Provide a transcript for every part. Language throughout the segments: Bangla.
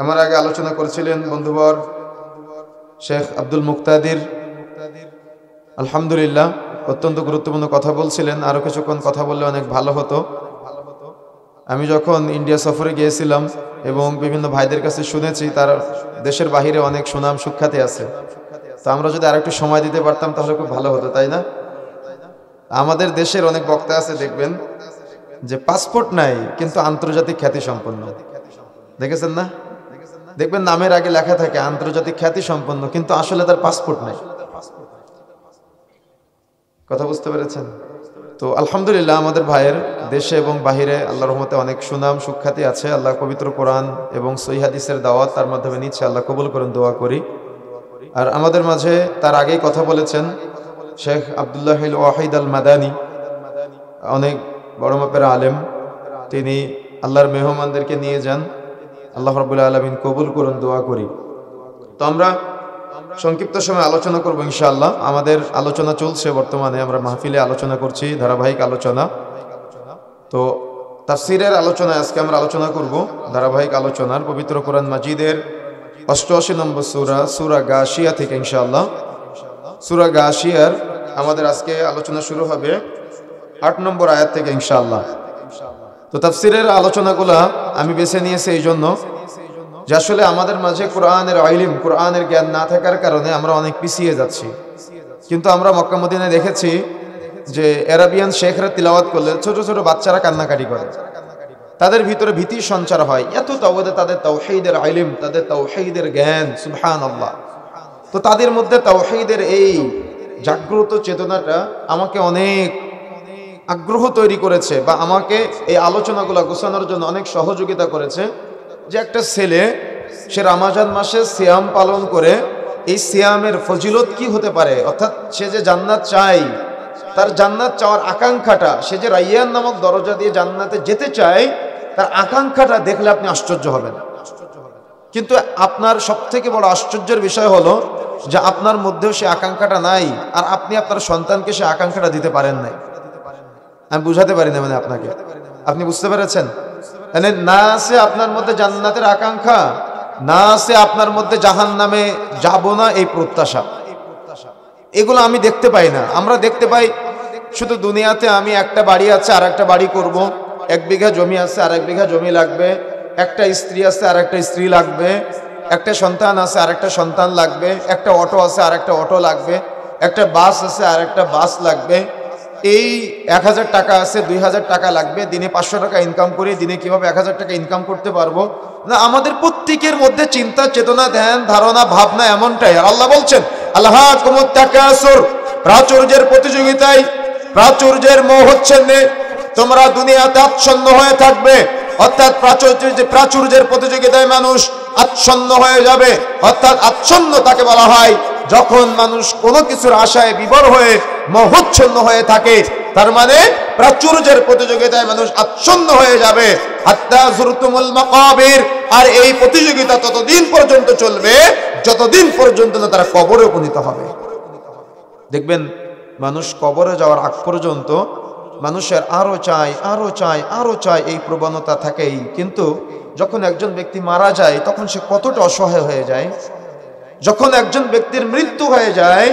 আমার আগে আলোচনা করেছিলেন বন্ধুবর শেখ আব্দুল মুক্তাদির। আলহামদুলিল্লাহ অত্যন্ত গুরুত্বপূর্ণ কথা বলছিলেন। আরও কিছুক্ষণ কথা বললে অনেক ভালো হতো। আমি যখন ইন্ডিয়া সফরে গিয়েছিলাম এবং বিভিন্ন ভাইদের কাছে শুনেছি তার দেশের বাহিরে অনেক সুনাম সুখ্যাতি আছে, তো আমরা যদি আরেকটু সময় দিতে পারতাম তাহলে খুব ভালো হতো, তাই না? আমাদের দেশের অনেক বক্তা আছে দেখবেন যে পাসপোর্ট নাই কিন্তু আন্তর্জাতিক খ্যাতি সম্পন্ন, দেখেছেন না? দেখবেন নামের আগে লেখা থাকে আন্তর্জাতিক খ্যাতি সম্পন্ন, কিন্তু আসলে তার পাসপোর্ট নাই। কথা বুঝতে পেরেছেন? তো আলহামদুলিল্লাহ আমাদের ভাইয়ের দেশে এবং বাহিরে আল্লাহর রহমতে অনেক সুনাম সুখ্যাতি আছে। আল্লাহ পবিত্র কোরআন এবং সহিহ হাদিসের দাওয়াত তার মাধ্যমে নিচ্ছে, আল্লাহ কবুল করেন, দোয়া করি। আর আমাদের মাঝে তার আগেই কথা বলেছেন শেখ আব্দুল্লাহ ওয়াহিদ আল মাদানী, অনেক বড় মাপের আলেম। তিনি আল্লাহর মেহমানদেরকে নিয়ে যান। আল্লাহ রাব্বুল আলামিন কবুল করুন, দোয়া করি। তো আমরা সংক্ষিপ্ত সময় আলোচনা করব ইনশাআল্লাহ। আমাদের আলোচনা চলছে বর্তমানে, আমরা মাহফিলে আলোচনা করছি, ধারাবাহিক আলোচনা। তো তাফসীরের আলোচনায় আজকে আমরা আলোচনা করব, ধারাবাহিক আলোচনার পবিত্র কোরআন মাজিদের 88 নম্বর সূরা, সূরা গাশিয়া থেকে ইনশাআল্লাহ। সূরা গাশিয়ার আমাদের আজকে আলোচনা শুরু হবে 8 নম্বর আয়াত থেকে ইনশাআল্লাহ। তো তাফসীরের আলোচনাগুলা আমি বেছে নিয়েছি এই জন্য যে আসলে আমাদের মাঝে কোরআনের ইলম, কোরআনের জ্ঞান না থাকার কারণে আমরা অনেক পিছিয়ে যাচ্ছি। কিন্তু আমরা মক্কা মদিনায় দেখেছি যে আরাবিয়ান শেখরা তিলাওয়াত করলে ছোট ছোট বাচ্চারা কান্নাকাটি করে, তাদের ভিতরে ভীতির সঞ্চার হয়। এত তাদের তাওহীদের ইলম, তাদের তাওহীদের জ্ঞান, সুবহানাল্লাহ। তো তাদের মধ্যে তাওহীদের এই জাগ্রত চেতনাটা আমাকে অনেক আগ্রহ তৈরি করেছে, বা আমাকে এই আলোচনাগুলো গোছানোর জন্য অনেক সহযোগিতা করেছে। যে একটা ছেলে সে রমজান মাসে সিয়াম পালন করে এই সিয়ামের ফজিলত কি হতে পারে, অর্থাৎ সে যে জান্নাত চায়, তার জান্নাত চাওয়ার আকাঙ্ক্ষাটা, সে যে রাইয়ান নামক দরজা দিয়ে জান্নাতে যেতে চায়, তার আকাঙ্ক্ষাটা দেখলে আপনি আশ্চর্য হবেন। কিন্তু আপনার সবথেকে বড় আশ্চর্যের বিষয় হলো যে আপনার মধ্যেও সে আকাঙ্ক্ষাটা নাই, আর আপনি আপনার সন্তানকে সে আকাঙ্ক্ষাটা দিতে পারেন নাই। আমি বুঝাতে পারি না, মানে আপনাকে, আপনি বুঝতে পেরেছেন? মানে না আছে আপনার মধ্যে জান্নাতের আকাঙ্ক্ষা, না আছে আপনার মধ্যে জাহান্নামে যাব না এই প্রত্যাশা। এগুলো আমি দেখতে পাই না। আমরা দেখতে পাই শুধু দুনিয়াতে আমি একটা বাড়ি আছে আর একটা বাড়ি করব, 1 বিঘা জমি আছে আর 1 বিঘা জমি লাগবে, একটা স্ত্রী আছে আর একটা স্ত্রী লাগবে, একটা সন্তান আছে আর একটা সন্তান লাগবে, একটা অটো আছে আর একটা অটো লাগবে, একটা বাস আছে আর একটা বাস লাগবে, এই 1000 টাকা আছে, 2000 টাকা লাগবে, দিনে 500 টাকা ইনকাম করি, দিনে কিভাবে 1000 টাকা ইনকাম করতে পারবো না। আমাদের প্রত্যেকের মধ্যে চিন্তা, চেতনা, ধ্যান, ধারণা, ভাবনা এমনটাই। আর আল্লাহ বলছেন আলহাকুমুত তাকাসুর, প্রাচুর্যের প্রতিযোগিতায়, প্রাচুর্যের মোহ হচ্ছে তোমরা দুনিয়াতে আচ্ছন্ন হয়ে থাকবে, অর্থাৎ প্রাচুর্যের প্রতিযোগিতায় মানুষ আচ্ছন্ন হয়ে যাবে। অর্থাৎ আচ্ছন্ন তাকে বলা হয় যখন মানুষ কোনো কিছুর আশায় বিভোর হয়ে মোহচ্ছন্ন হয়ে থাকে, তার মানে প্রাচুর্যের প্রতিযোগিতায় মানুষ আচ্ছন্ন হয়ে যাবে। হাত্তা যুরতুমুল মাকাবির, আর এই প্রতিযোগিতা ততদিন পর্যন্ত চলবে যতদিন পর্যন্ত না তারা কবরে উপনীত হবে। দেখবেন মানুষ কবরে যাওয়ার আগ পর্যন্ত মানুষের আরো চাই, আরো চাই, আরো চাই, এই প্রবণতা থাকেই। কিন্তু যখন একজন ব্যক্তি মারা যায় তখন সে কতটা অসহায় হয়ে যায়। যখন একজন ব্যক্তির মৃত্যু হয়ে যায়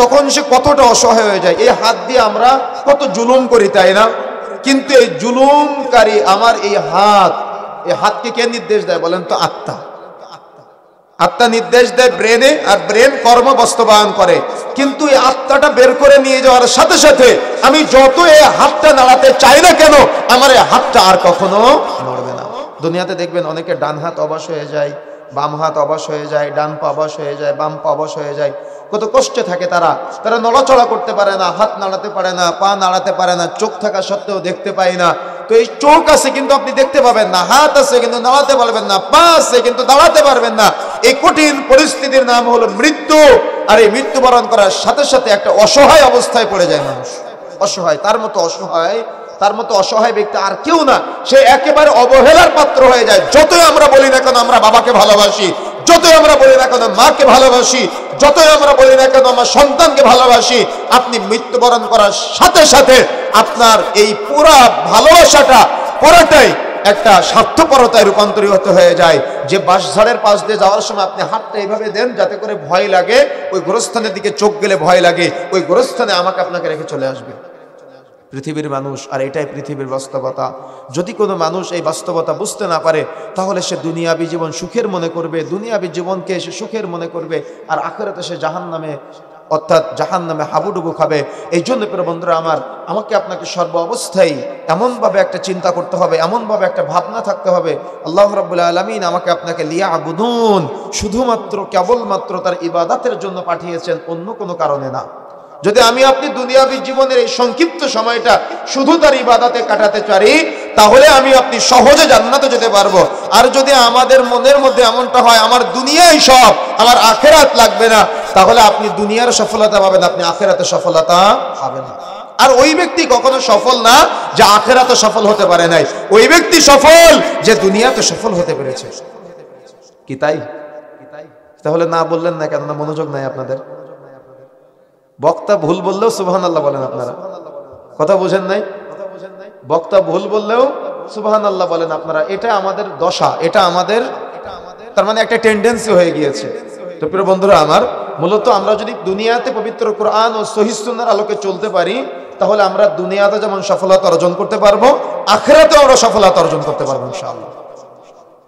তখন সে কতটা অসহায় হয়ে যায়। এই হাত দিয়ে আমরা কত জুলুম করি, তাই না? কিন্তু এই জুলুমকারী আমার এই হাতকে কে নির্দেশ দেয় বলেন তো? আত্মা। আত্মা নির্দেশ দেয় ব্রেনে, আর ব্রেন কর্ম বাস্তবায়ন করে। কিন্তু এই আত্মাটা বের করে নিয়ে যাওয়ার সাথে সাথে আমি যত এই হাতটা নাড়াতে চাই না কেন, আমার এই হাতটা আর কখনো নড়বে না। দুনিয়াতে দেখবেন অনেকে ডান হাত অবশ হয়ে যায়, বাম হাত অবশ হয়ে যায়, ডান পা অবশ হয়ে যায়, বাম পা অবশ হয়ে যায়। কত কষ্টে থাকে তারা নড়াচড়া করতে পারে না, হাত নাড়াতে পারে না, পা নাড়াতে পারে না, চোখ থাকা সত্ত্বেও দেখতে পায় না। তো এই চোখ আছে কিন্তু আপনি দেখতে পাবেন না, হাত আছে কিন্তু নাড়াতে পারবেন না, পা আছে কিন্তু দাঁড়াতে পারবেন না। এই কঠিন পরিস্থিতির নাম হলো মৃত্যু। আর এই মৃত্যুবরণ করার সাথে সাথে একটা অসহায় অবস্থায় পড়ে যায় মানুষ। অসহায়, তার মতো অসহায় ব্যক্তি আর কেউ না। সে একেবারে অবহেলার পাত্র হয়ে যায়। যতই আমরা বলি না কেন আমরা বাবাকে ভালোবাসি, যতই আমরা বলি না কেন মাকে ভালোবাসি, যতই আমরা বলি না কেন আমার সন্তানকে ভালোবাসি, আপনি মৃত্যুবরণ করার সাথে সাথে আপনার এই পুরা ভালোবাসাটা পুরাটাই একটা স্বার্থপরতায় রূপান্তরিত হয়ে যায়। যে বাঁশঝাড়ের পাশ দিয়ে যাওয়ার সময় আপনি হাতটা এইভাবে দেন যাতে করে ভয় লাগে, ওই গোরস্থানের দিকে চোখ গেলে ভয় লাগে, ওই গোরস্থানে আমাকে আপনাকে রেখে চলে আসবে পৃথিবীর মানুষ। আর এটাই পৃথিবীর বাস্তবতা। যদি কোনো মানুষ এই বাস্তবতা বুঝতে না পারে, তাহলে সে দুনিয়াবী জীবন সুখের মনে করবে, দুনিয়াবী জীবনকে সে সুখের মনে করবে, আর আখিরাতে সে জাহান্নামে, অর্থাৎ জাহান্নামে হাবুডুবু খাবে। এই জন্য প্রিয় বন্ধুরা আমার, আমাকে আপনাকে সর্ব অবস্থায় এমনভাবে একটা চিন্তা করতে হবে, এমনভাবে একটা ভাবনা থাকতে হবে, আল্লাহ রাব্বুল আলামিন আমাকে আপনাকে লিয়াবুদুন, শুধুমাত্র কেবলমাত্র তার ইবাদতের জন্য পাঠিয়েছেন, অন্য কোনো কারণে না। যদি আমি আপনি দুনিয়াবী জীবনের এই সংক্ষিপ্ত সময়টা শুধু তার ইবাদতে কাটাতে পারি, তাহলে আমি আপনি সহজে জান্নাতে যেতে পারবো। আর যদি আমাদের মনের মধ্যে এমনটা হয় আমার দুনিয়াই সব, আমার আখিরাত লাগবে না, তাহলে আপনি দুনিয়ার সফলতা পাবেন, আপনি আখিরাতে সফলতা পাবেন না। আর ওই ব্যক্তি কখনো সফল না যে আখিরাতে সফল হতে পারে নাই, ওই ব্যক্তি সফল যে দুনিয়াতে সফল হতে পেরেছে। কি তাই? তাহলে না বললেন না কেন? না মনোযোগ নাই আপনাদের? বক্তা ভুল বললেও সুবহানাল্লাহ বলেন আপনারা, কথা বুঝেন নাই? বক্তা ভুল বললেও সুবহানাল্লাহ বলেন আপনারা। এটা আমাদের দশা, এটা আমাদের তার মানে একটা টেন্ডেন্সি হয়ে গিয়েছে। তো প্রিয় বন্ধুরা আমার, মূলত আমরা যদি দুনিয়াতে পবিত্র কোরআন ও সহিহ সুন্নাহর আলোকে চলতে পারি, তাহলে আমরা দুনিয়াতে যেমন সফলতা অর্জন করতে পারবো, আখিরাতেও আমরা সফলতা অর্জন করতে পারবো ইনশাআল্লাহ।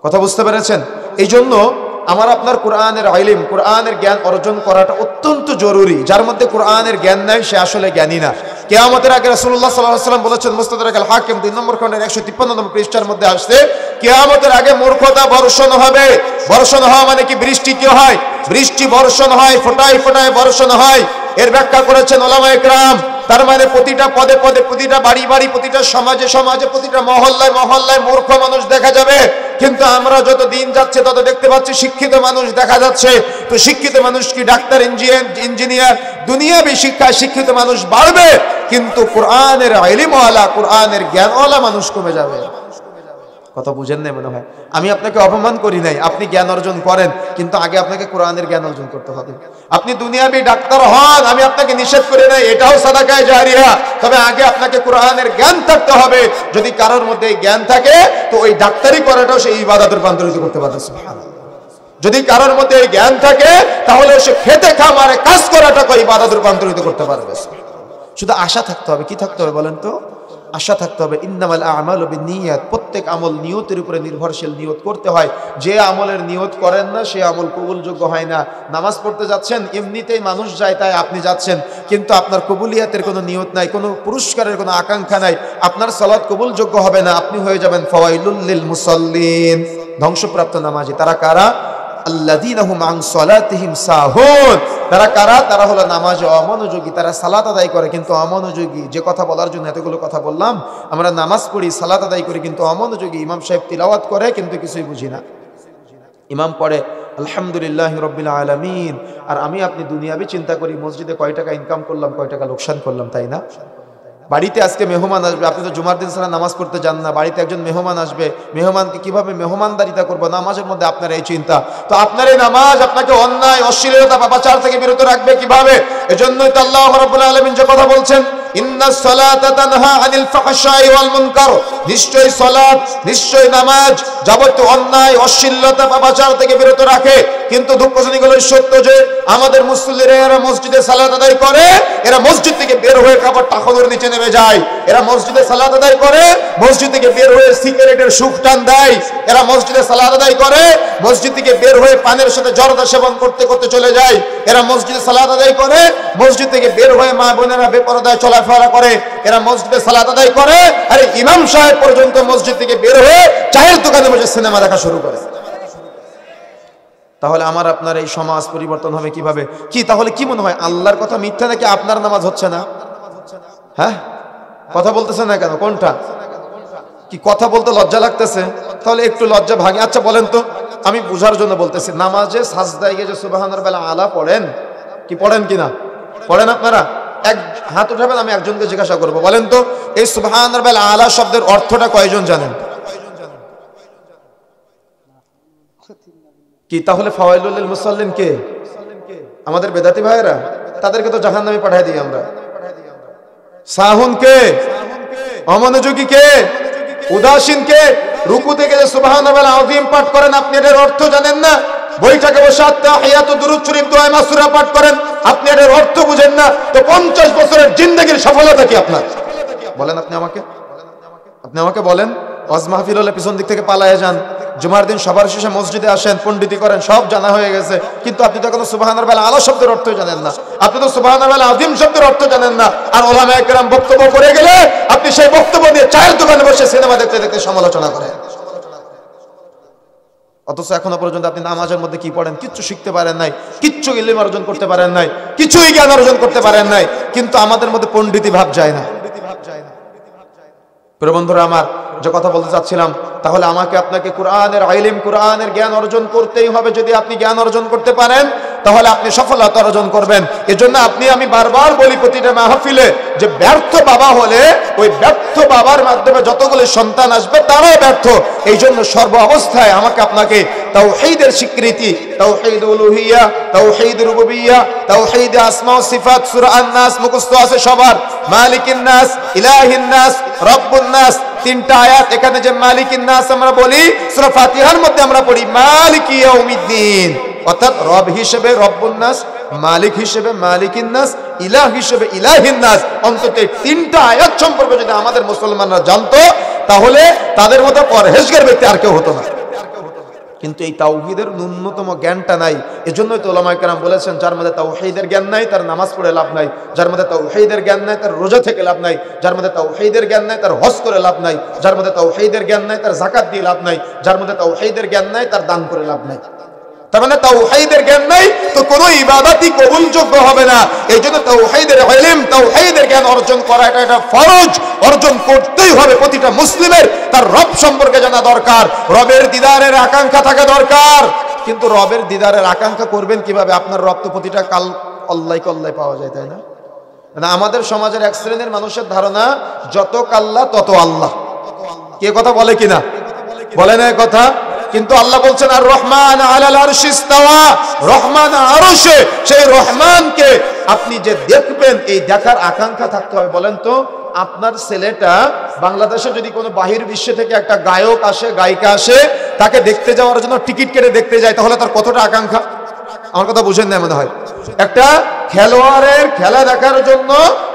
কথা বুঝতে পেরেছেন? এই জন্য আমার আপনার কোরআনের ইলম, কোরআনের জ্ঞান অর্জন করাটা অত্যন্ত জরুরি। যার মধ্যে কোরআনের জ্ঞান নাই সে আসলে জ্ঞানী না। কিয়ামতের আগে রাসূলুল্লাহ সাল্লাল্লাহু আলাইহি ওয়াসাল্লাম বলেছেন, মুস্তাদরাক আল হাকিম 2 নম্বর খণ্ডের 153 নম্বর পৃষ্ঠার মধ্যে আসছে, কিয়ামতের আগে মূর্খতা বর্ষণ হবে। বর্ষণ হওয়া মানে কি? বৃষ্টি কি হয়? বৃষ্টি বর্ষণ হয়, ফোঁটায় ফোঁটায় বর্ষণ হয়। এর ব্যাখ্যা করেছেন উলামায়ে কেরাম। তার মানে প্রতিটা পদে পদে, প্রতিটা বাড়ি বাড়ি, প্রতিটা সমাজে সমাজে, প্রতিটা মহল্লায় মহল্লায় মূর্খ মানুষ দেখা যাবে। কিন্তু আমরা যত দিন যাচ্ছে তত দেখতে পাচ্ছি শিক্ষিত মানুষ দেখা যাচ্ছে। তো শিক্ষিত মানুষ কি? ডাক্তার, ইঞ্জিনিয়ার, দুনিয়াবী শিক্ষায় শিক্ষিত মানুষ বাড়বে, কিন্তু কোরআনের ইলমওয়ালা, কোরআনের জ্ঞানওয়ালা মানুষ কমে যাবে। কথা বুঝেন না মনে হয়? আমি আপনাকে অপমান করি নাই, আপনি জ্ঞান অর্জন করেন, কিন্তু আগে আপনাকে কোরআনের জ্ঞান অর্জন করতে হবে। আপনি দুনিয়াবী ডাক্তার হন, আমি আপনাকে নিষেধ করি নাই, এটাও সাদাকায়ে জারিয়া, তবে আগে আপনাকে কোরআনের জ্ঞান থাকতে হবে। যদি কারোর মধ্যে জ্ঞান থাকে, তো ওই ডাক্তারি করাটাও সে ইবাদতে রূপান্তরিত করতে পারবে। সুবহানাল্লাহ। যদি কারোর মধ্যে জ্ঞান থাকে, তাহলে সে খেতে খামারে কাজ করাটাকে ইবাদতে রূপান্তরিত করতে পারবে। শুধু আশা থাকতে হবে। কি থাকতে হবে বলেন তো? আশা থাকতে হবে। ইন্নামাল আমালু বিন্নিয়াত, প্রত্যেক আমল নিয়তের উপরে নির্ভরশীল, নিয়ত করতে হয়। যে আমলের নিয়ত করেন না সে আমল কবুলযোগ্য হয় না। নামাজ পড়তে যাচ্ছেন, এমনিতেই মানুষ যায় তাই আপনি যাচ্ছেন, কিন্তু আপনার কবুলিয়াতের কোনো নিয়ত নাই, কোনো পুরস্কারের কোনো আকাঙ্ক্ষা নাই, আপনার সালাত কবুলযোগ্য হবে না। আপনি হয়ে যাবেন ফাওয়াইলুল লিল মুসাল্লিন, ধ্বংসপ্রাপ্ত নামাজি। তারা কারা? আল্লাযীনা হুম আন সালাতিহিম সাহুন। তারা কারা? তারা হলো নামাজে অমনোযোগী। তারা সালাত আদায় করে কিন্তু অমনোযোগী। যে কথা বলার জন্য এতগুলো কথা বললাম, আমরা নামাজ পড়ি, সালাত আদায় করি কিন্তু অমনোযোগী। ইমাম সাহেব তিলাওয়াত করে কিন্তু কিছুই বুঝি না। ইমাম পড়ে আলহামদুলিল্লাহি রাব্বিল আলামিন, আর আমি আপনি দুনিয়াবি চিন্তা করি মসজিদে কয় টাকা ইনকাম করলাম, কয় টাকা লোকসান করলাম, তাই না? বাড়িতে আজকে মেহমান আসবে, আপনি তো জুমার দিন ছাড়া নামাজ পড়তে যান না। বাড়িতে একজন মেহমান আসবে, মেহমানকে কিভাবে মেহমানদারিতা করবো, নামাজের মধ্যে আপনার এই চিন্তা। তো আপনার এই নামাজ আপনাকে অন্যায়, অশ্লীলতা, পাপাচার থেকে বিরত রাখবে কিভাবে? এজন্যই তো আল্লাহ রাব্বুল আলামিন যে কথা বলছেন, ইন্নাস সালাতা তানহা আনিল ফাহশাই ওয়াল মুনকার, নিশ্চয়ই সালাত, নিশ্চয়ই নামাজ যাবতীয় অন্যায়, অশ্লীলতা, পাপাচার থেকে বিরত রাখে। কিন্তু দুঃখজনক হলো সত্য যে আমাদের মুসল্লিরা এরা মসজিদে সালাত আদায় করে, এরা মসজিদ থেকে বের হয়ে কাপড় টাকনোর নিচে নেমে যায়। এরা মসজিদে সালাত আদায় করে, মসজিদ থেকে বের হয়ে সিগারেটের সুখ টান দেয়। এরা মসজিদে সালাত আদায় করে, মসজিদ থেকে বের হয়ে পানের সাথে জর্দা সেবন করতে করতে চলে যায়। এরা মসজিদে সালাত আদায় করে, মসজিদ থেকে বের হয়ে মা বোনেরা বেপরদায় চলাফেরা করে। এরা মসজিদে সালাত আদায় করে, আরে ইমাম সাহেব পর্যন্ত মসজিদ থেকে বের হয়ে চায়ের দোকানে বসে সিনেমা দেখা শুরু করে। তাহলে আমার আপনার এই সমাজ পরিবর্তন হবে কিভাবে? কি তাহলে কি মনে হয় আল্লাহর কথা মিথ্যা নাকি আপনার নামাজ হচ্ছে না? হ্যাঁ, কথা বলতেছে না কেন? কোনটা? কি কথা বলতে লজ্জা লাগতেছে? তাহলে একটু লজ্জা ভাঙে। আচ্ছা বলেন তো, আমি বোঝার জন্য বলতেছি, নামাজে সাজদায় গিয়ে যে সুবহানার বেলা আলা পড়েন, কি পড়েন কিনা? পড়েন আপনারা? এক হাত উঠাবেন, আমি একজনকে জিজ্ঞাসা করবো, বলেন তো এই সুবহানার বেলা আলা শব্দের অর্থটা কয়জন জানেন? কি তাহলে ফাওয়াইলুল লিল মুসাল্লিন কে? আমাদের বেদাতি ভাইয়েরা, তাদেরকে তো জাহান্নামে পাঠিয়ে দিই আমরা। সাহুন কে? অমনোযোগী কে? উদাসীন কে? রুকুতে গেলে সুবহানাল্লাহিল আযীম পাঠ করেন, আপনি এর অর্থ জানেন না? বৈঠকে বসে আত্তাহিয়াতু দুরূদ শরীফ দোয়া মাসুরা পাঠ করেন, আপনি এর অর্থ বুঝেন না? তো 50 বছরের জিন্দেগীর সফলতা কি আপনার? বলেন আপনি আমাকে বলেন। ওয়াজ মাহফিল হলে পিছন দিক থেকে পালায়ে যান, জুমার দিন সবার শেষে মসজিদে আসেন, পণ্ডিতি করেন, সব জানা হয়ে গেছে, কিন্তু আপনি তো কোনো সুবহানাল্লাহিল আলা শব্দের অর্থ জানেন না, আপনি তো সুবহানাল্লাহিল আযীম শব্দের অর্থ জানেন না। আর উলামায়ে কেরাম বক্তব্য করে গেলে আপনি সেই বক্তব্য নিয়ে চায়ের দোকানে বসে সিনেমা দেখতে দেখতে সমালোচনা করেন। অথচ এখনো পর্যন্ত আপনি নামাজের মধ্যে কি পড়েন? কিচ্ছু শিখতে পারেন নাই, কিচ্ছু ইলম অর্জন করতে পারেন নাই, কিছুই জ্ঞান অর্জন করতে পারেন নাই, কিন্তু আমাদের মধ্যে পণ্ডিতি ভাব যায় না। প্রিয় বন্ধুরা আমার, যে কথা বলতে চাচ্ছিলাম, তাহলে আমাকে আপনাকে কোরআনের ইলম, কোরআনের জ্ঞান অর্জন করতেই হবে। যদি আপনি জ্ঞান অর্জন করতে পারেন তাহলে আপনি সফলতা অর্জন করবেন। এজন্য আমি বারবার বলি প্রতিটা মাহফিলে যে ব্যর্থ বাবা হলে ওই ব্যর্থ বাবার মাধ্যমে যতগুলো সন্তান আসবে তারাও ব্যর্থ। এই জন্য সর্ব অবস্থায় আমাকে আপনাকে তাওহীদের স্বীকৃতি, তাওহীদ উলুহিয়া, তাওহীদ রুবুবিয়্যা, তাওহীদ আসমা ও সিফাত, সূরা আন-নাস মুখস্থ আছে সবার। মালিকিন নাস, ইলাহিন নাস, রব্বুন নাস, তিনটা আয়াত। এখানে যে মালিকিন নাস আমরা বলি, সূরা ফাতিহার মধ্যে আমরা পড়ি মালিকি ইয়াউমিদ্দিন, অর্থাৎ রব হিসেবে রব্বুন নাস, মালিক হিসেবে মালিকিন নাস, ইলাহ হিসেবে ইলাহিন নাস। অন্তত তিনটা আয়াত সম্পর্কে যদি আমাদের মুসলমানরা জানতো তাহলে তাদের মতো পরহেজগার ব্যক্তি আর কেউ হতো না। কিন্তু এই তাওহীদের ন্যূনতম জ্ঞানটা নাই। এজন্যই তো উলামায়ে কেরাম বলেছেন, যার মধ্যে তাওহীদের জ্ঞান নাই তার নামাজ পড়ে লাভ নাই, যার মধ্যে তাওহীদের জ্ঞান নাই তার রোজা থেকে লাভ নাই, যার মধ্যে তাওহীদের জ্ঞান নাই তার হজ করে লাভ নাই, যার মধ্যে তাওহীদের জ্ঞান নাই তার যাকাত দিয়ে লাভ নাই, যার মধ্যে তাওহীদের জ্ঞান নাই তার দান করে লাভ নাই। তার মানে তাওহীদের জ্ঞান নাই তো কোনো ইবাদতই কবুলযোগ্য হবে না। এইজন্য তাওহীদের ইলম, তাওহীদের জ্ঞান অর্জন করা এটা ফরজ, অর্জন করতেই হবে। প্রতিটা মুসলিমের তার রব সম্পর্কে জানা দরকার, রবের দিদারের আকাঙ্ক্ষা থাকা দরকার। কিন্তু রবের দিদারের আকাঙ্ক্ষা করবেন কিভাবে? আপনার রব তো প্রতিটা কাল অল্লাই কল্লাই পাওয়া যায়, তাই না? না, আমাদের সমাজের এক শ্রেণীর মানুষের ধারণা যত কাল্লা তত আল্লাহ। কে কথা বলে কিনা? বলে না কথা। কিন্তু আল্লাহ বলছেন আর রহমান আলাল আরশি ইস্তাওয়া, রহমান আরশে, সেই রহমানকে আপনি যে দেখবেন এই দেখার আকাঙ্ক্ষা থাকতে হবে। বলেন তো, আপনার ছেলেটা বাংলাদেশে যদি কোনো বাহির বিশ্ব থেকে একটা গায়ক আসে, গায়িকা আসে, তাকে দেখতে যাওয়ার জন্য টিকিট কেটে দেখতে যায়, তাহলে তার কতটা আকাঙ্ক্ষা? আমার কথা বুঝেন না মনে হয়। একটা খেলোয়াড়ের খেলা দেখার জন্য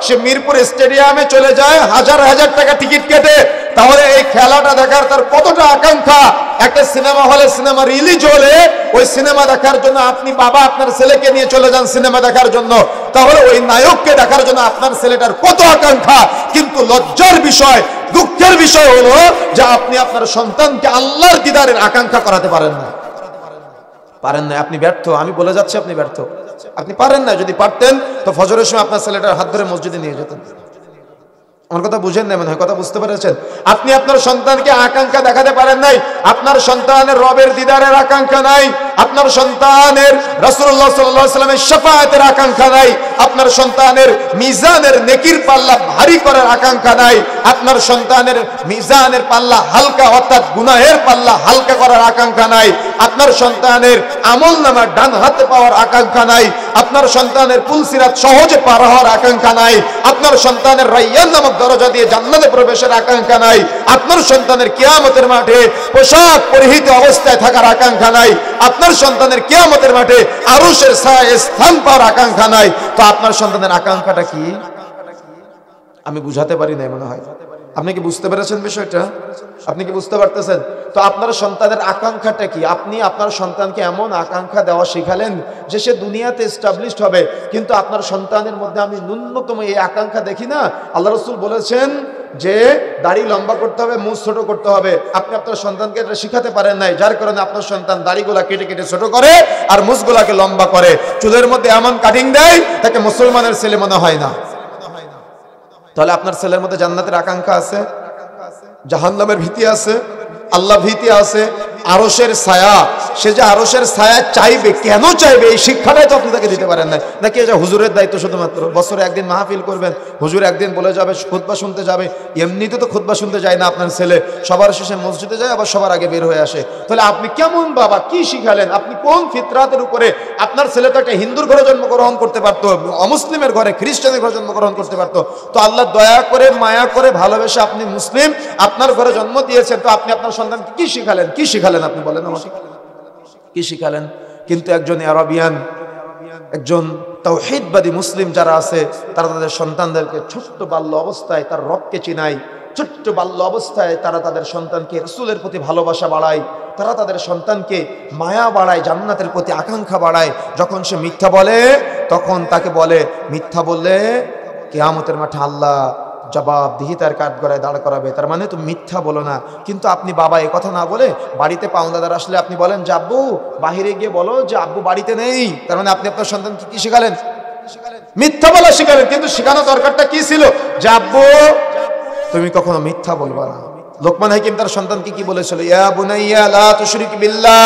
সে মিরপুর স্টেডিয়ামে চলে যায় হাজার হাজার টাকা টিকিট কেটে, তাহলে এই খেলাটা দেখার তার কতটা আকাঙ্ক্ষা? একটা সিনেমা হলে সিনেমা রিলিজ হলে ওই সিনেমা দেখার জন্য আপনি বাবা আপনার ছেলেকে নিয়ে চলে যান সিনেমা দেখার জন্য, তাহলে ওই নায়ককে দেখার জন্য আপনার ছেলেটার কত আকাঙ্ক্ষা। কিন্তু লজ্জার বিষয়, দুঃখের বিষয় হলো যে আপনি আপনার সন্তানকে আল্লাহর দিদারের আকাঙ্ক্ষা করাতে পারেন না। আপনি ব্যর্থ। আমি বলে যাচ্ছি আপনি ব্যর্থ, আপনি পারেন না। যদি পারতেন তো ফজরের সময় আপনার ছেলেটার হাত ধরে মসজিদে নিয়ে যেতেন। আমার কথা বুঝেন না মনে হয়, কথা বুঝতে পেরেছেন? আপনি আপনার সন্তানকে আকাঙ্ক্ষা দেখাতে পারেন নাই, আপনার সন্তানের রবের দিদারের আকাঙ্ক্ষা নাই, আপনার সন্তানের রাসূলুল্লাহ সাল্লাল্লাহু আলাইহি ওয়াসাল্লামের শাফাআতের আকাঙ্ক্ষা নাই, আপনার সন্তানের মিজানের নেকির পাল্লা ভারী করার আকাঙ্ক্ষা নাই, আপনার সন্তানের মিজানের পাল্লা হালকা অর্থাৎ গুনাহের পাল্লা হালকা করার আকাঙ্ক্ষা নাই, আপনার সন্তানের আমলনামা ডান হাতে পাওয়ার আকাঙ্ক্ষা নাই, আপনার সন্তানের পুলসিরাত সহজে পার হওয়ার আকাঙ্ক্ষা নাই, আপনার সন্তানের রায়্যান নামক দরজা দিয়ে জান্নাতে প্রবেশের আকাঙ্ক্ষা নাই, আপনার সন্তানের কিয়ামতের মাঠে পোশাক পরিহিত অবস্থায় থাকার আকাঙ্ক্ষা নাই, আপনার সন্তানের কিয়ামতের মাঠে আরশের ছায়ায় স্থান পাওয়ার আকাঙ্ক্ষা নাই। তো আপনার সন্তানের আকাঙ্ক্ষাটা কি? আমি বুঝাতে পারি না মনে হয়। আপনি কি বুঝতে পেরেছেন বিষয়টা? আপনি কি বুঝতে পারতেছেন? তো আপনার সন্তানের আকাঙ্ক্ষাটা কি? আপনি আপনার সন্তানকে এমন আকাঙ্ক্ষা দেওয়া শিখালেন যে সে দুনিয়াতে এস্টাবলিশড হবে, কিন্তু আপনার সন্তানের মধ্যে আমি ন্যূনতম এই আকাঙ্ক্ষা দেখি না। আল্লাহ রাসূল বলেছেন যে দাড়ি লম্বা করতে হবে, মুছ ছোট করতে হবে। আপনি আপনার সন্তানকে এটা শিখাতে পারেন নাই, যার কারণে আপনার সন্তান দাড়িগুলা কেটে কেটে ছোট করে আর মুছগুলাকে লম্বা করে, চুলের মধ্যে এমন কাটিং দেয় তাকে মুসলমানের ছেলে মনে হয় না। তাহলে আপনার ছেলের মধ্যে জান্নাতের আকাঙ্ক্ষা আছে, জাহান্নামের ভীতি আছে, আল্লাহ ভীতি আছে, আরশের ছায়া, সে যে আরশের ছায়া চাইবে, কেন চাইবে এই শিক্ষাটাই তো আপনি তাকে দিতে পারেন না। নাকি এটা হুজুরের দায়িত্ব শুধুমাত্র, বছরে একদিন মাহফিল করবেন, হুজুর একদিন বলে যাবে, খুতবা শুনতে যাবে। এমনিতে তো খুতবা শুনতে যায় না আপনার ছেলে, সবার শেষে মসজিদে যায়, আবার সবার আগে বের হয়ে আসে। তাহলে আপনি কেমন বাবা, কি শিখালেন? আপনি কোন ফিতরাতের উপরে? আপনার ছেলে তো একটা হিন্দুর ঘরে জন্মগ্রহণ করতে পারতো, অমুসলিমের ঘরে, খ্রিস্টানের ঘরে জন্মগ্রহণ করতে পারতো। তো আল্লাহ দয়া করে, মায়া করে, ভালোবেসে আপনি মুসলিম, আপনার ঘরে জন্ম দিয়েছেন। তো আপনি আপনার সন্তানকে কি শিখালেন? কি শিখালেন আপনি বলেন আমাকে, কি শিখালেন? কিন্তু একজন আরবিয়ান, একজন তাওহীদবাদী মুসলিম যারা আছে, তারা তাদের সন্তানদেরকে ছোট্ট বাল্য অবস্থায় তার রবকে চিনায়, ছোট্ট বাল্য অবস্থায় তারা তাদের সন্তানকে রাসূলের প্রতি ভালোবাসা বাড়ায়, তারা তাদের সন্তানকে মায়া বাড়ায়, জান্নাতের প্রতি আকাঙ্ক্ষা বাড়ায়। যখন সে মিথ্যা বলে, তখন তাকে বলে, মিথ্যা বললে কিয়ামতের মাঠে আল্লাহ জবাবদিহিতার কাঠগড়ায় দাঁড় করাবে। তার মানে তুমি মিথ্যা বলো না। কিন্তু আপনি বাবা এ কথা না বলে, বাড়িতে পাওনাদার আসলে আপনি বলেন যে আব্বু বাহিরে গিয়ে বলো যে আব্বু বাড়িতে নেই। তার মানে আপনি আপনার সন্তানকে কি শিখালেন? মিথ্যা বলা শিখালেন। কিন্তু শেখানো দরকারটা কি ছিল? যে আব্বু তুমি কখনো মিথ্যা বলবা না। লোকমান হাকিম তার সন্তানকে কি বলেছিল? ইয়া বুনাইয়া লা তুশরিক বিল্লাহ,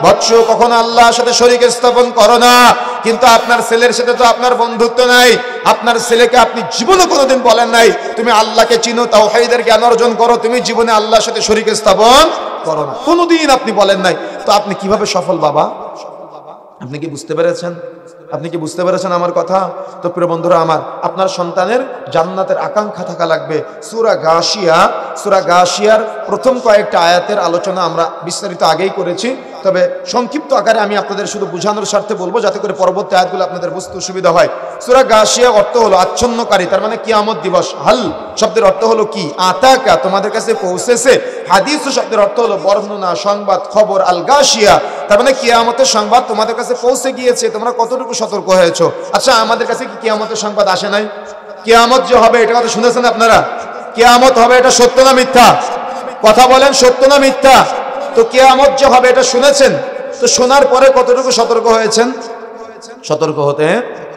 বৎস কখনো আল্লাহর সাথে শরীক স্থাপন করো না। কিন্তু আপনার ছেলের সাথে তো আপনার বন্ধুত্ব নাই। আপনার ছেলেকে আপনি জীবনে কোনোদিন বলেন নাই তুমি আল্লাহকে চিনো, তাওহীদের জ্ঞান অর্জন করো, তুমি জীবনে আল্লাহর সাথে শরীক স্থাপন করো না, কোনোদিন আপনি বলেন নাই। তো আপনি কিভাবে সফল বাবা? আপনি কি বুঝতে পেরেছেন? আপনি কি বুঝতে পেরেছেন আমার কথা? তো প্রিয় বন্ধুরা আমার, আপনার সন্তানের জান্নাতের আকাঙ্ক্ষা থাকা লাগবে। সূরা গাশিয়ার প্রথম কয়েকটা আয়াতের আলোচনা আমরা বিস্তারিত আগেই করেছি, তবে সংক্ষিপ্ত আকারে আমি আপনাদের শুধু বোঝানোর স্বার্থে বলবো, যাতে করে পরবর্তী আয়াতগুলো আপনাদের বুঝতে সুবিধা হয়। সূরা গাশিয়া অর্থ হলো আচ্ছন্নকারী, তার মানে কিয়ামত দিবস। হাল শব্দের অর্থ হলো কি? আতাকা, তোমাদের কাছে পৌঁছেছে। হাদিস শব্দের অর্থ হলো বর্ণনা, সংবাদ, খবর। আল গাশিয়া তার মানে কিয়ামতের সংবাদ তোমাদের কাছে পৌঁছে গিয়েছে, তোমরা কতটুকু সতর্ক হয়েছো? আচ্ছা, আমাদের কাছে কি কিয়ামতের সংবাদ আসে নাই? কিয়ামত যে হবে এটা কথা শুনেছেন আপনারা? কিয়ামত হবে, এটা সত্য না মিথ্যা? কথা বলেন, সত্য না মিথ্যা? তো কিয়ামত যে হবে এটা শুনেছেন, তো শোনার পরে কতটুকু সতর্ক হয়েছেন? সতর্ক হতে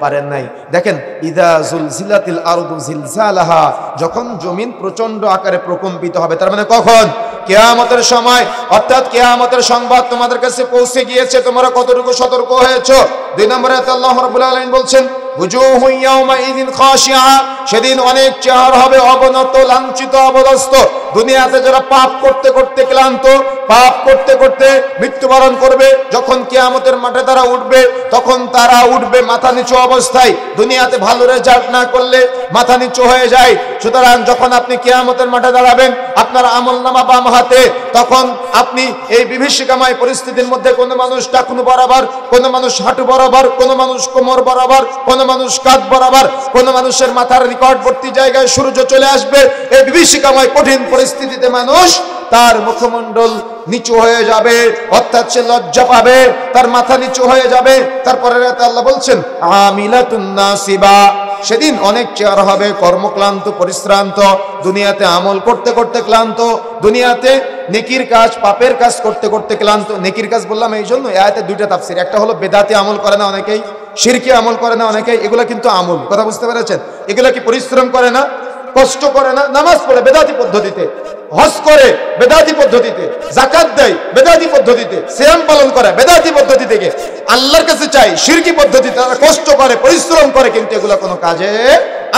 পারেন নাই। দেখেন, ইদা জুলজিলাতিল আরদু জিলজালাহা, যখন জমিন প্রচন্ড আকারে প্রকম্পিত হবে, তার মানে কখন? কিয়ামতের সময়। অর্থাৎ কিয়ামতের সংবাদ তোমাদের কাছে পৌঁছে গিয়েছে, তোমরা কতটুকু সতর্ক হয়েছো? 2 নম্বরে আল্লাহ রাব্বুল আলামিন বলছেন, বুজুহু ইয়াওমাইযিন খাশিআ, সেদিন অনেক চেহারা হবে অবনত, লাঞ্ছিত, অবদস্ত। দুনিয়াতে যারা পাপ করতে করতে ক্লান্ত, পাপ করতে করতে মৃত্যুবরণ করবে, যখন কিয়ামতের মাঠে তারা উঠবে, তখন তারা উঠবে মাথা নিচু অবস্থায়। দুনিয়াতে ভালো রেজাল্ট না করলে মাথা নিচু হয়ে যায়। সুতরাং যখন আপনি কিয়ামতের মাঠে দাঁড়াবেন, আপনার আমলনামা বাম হাতে, তখন আপনি এই বিভীষিকাময় পরিস্থিতির মধ্যে কোনো মানুষ টাকনু বরাবর, কোনো মানুষ হাঁটু বরাবর, কোনো মানুষ কোমর বরাবর, কোনো মানুষ কাঁধ বরাবর, কোনো মানুষের মাথার নিকটবর্তী জায়গায় সূর্য চলে আসবে। এই বিভীষিকাময় কঠিন পরিস্থিতিতে মানুষ তার মুখমণ্ডল নিচু হয়ে যাবে, অর্থাৎ সে লজ্জা পাবে, তার মাথা নিচু হয়ে যাবে। তারপরে আল্লাহ বলছেন আমিলাতুন নাসিবা, সেদিন অনেক চেহারা হবে কর্মক্লান্ত, পরিশ্রান্ত, দুনিয়াতে আমল করতে করতে ক্লান্ত, দুনিয়াতে নেকির কাজ, পাপের কাজ করতে করতে ক্লান্ত। নেকির কাজ বললাম এই জন্য, এই আয়াতে 2টা তাফসীর। একটা হলো বেদাতি আমল করে না অনেকেই, শিরকি আমল করে না অনেকেই, এগুলা কিন্তু আমল। কথা বুঝতে পেরেছেন? এগুলা কি পরিশ্রম করে না, কষ্ট করে না? নামাজ পড়ে বেদাতি পদ্ধতিতে, হজ করে বেদাতি পদ্ধতিতে, যাকাত দেয় বেদাতি পদ্ধতিতে, সিয়াম পালন করে বেদাতি পদ্ধতি থেকে, আল্লাহর কাছে চাই শিরকি পদ্ধতিতে, তারা কষ্ট করে, পরিশ্রম করে, কিন্তু এগুলা কোনো কাজে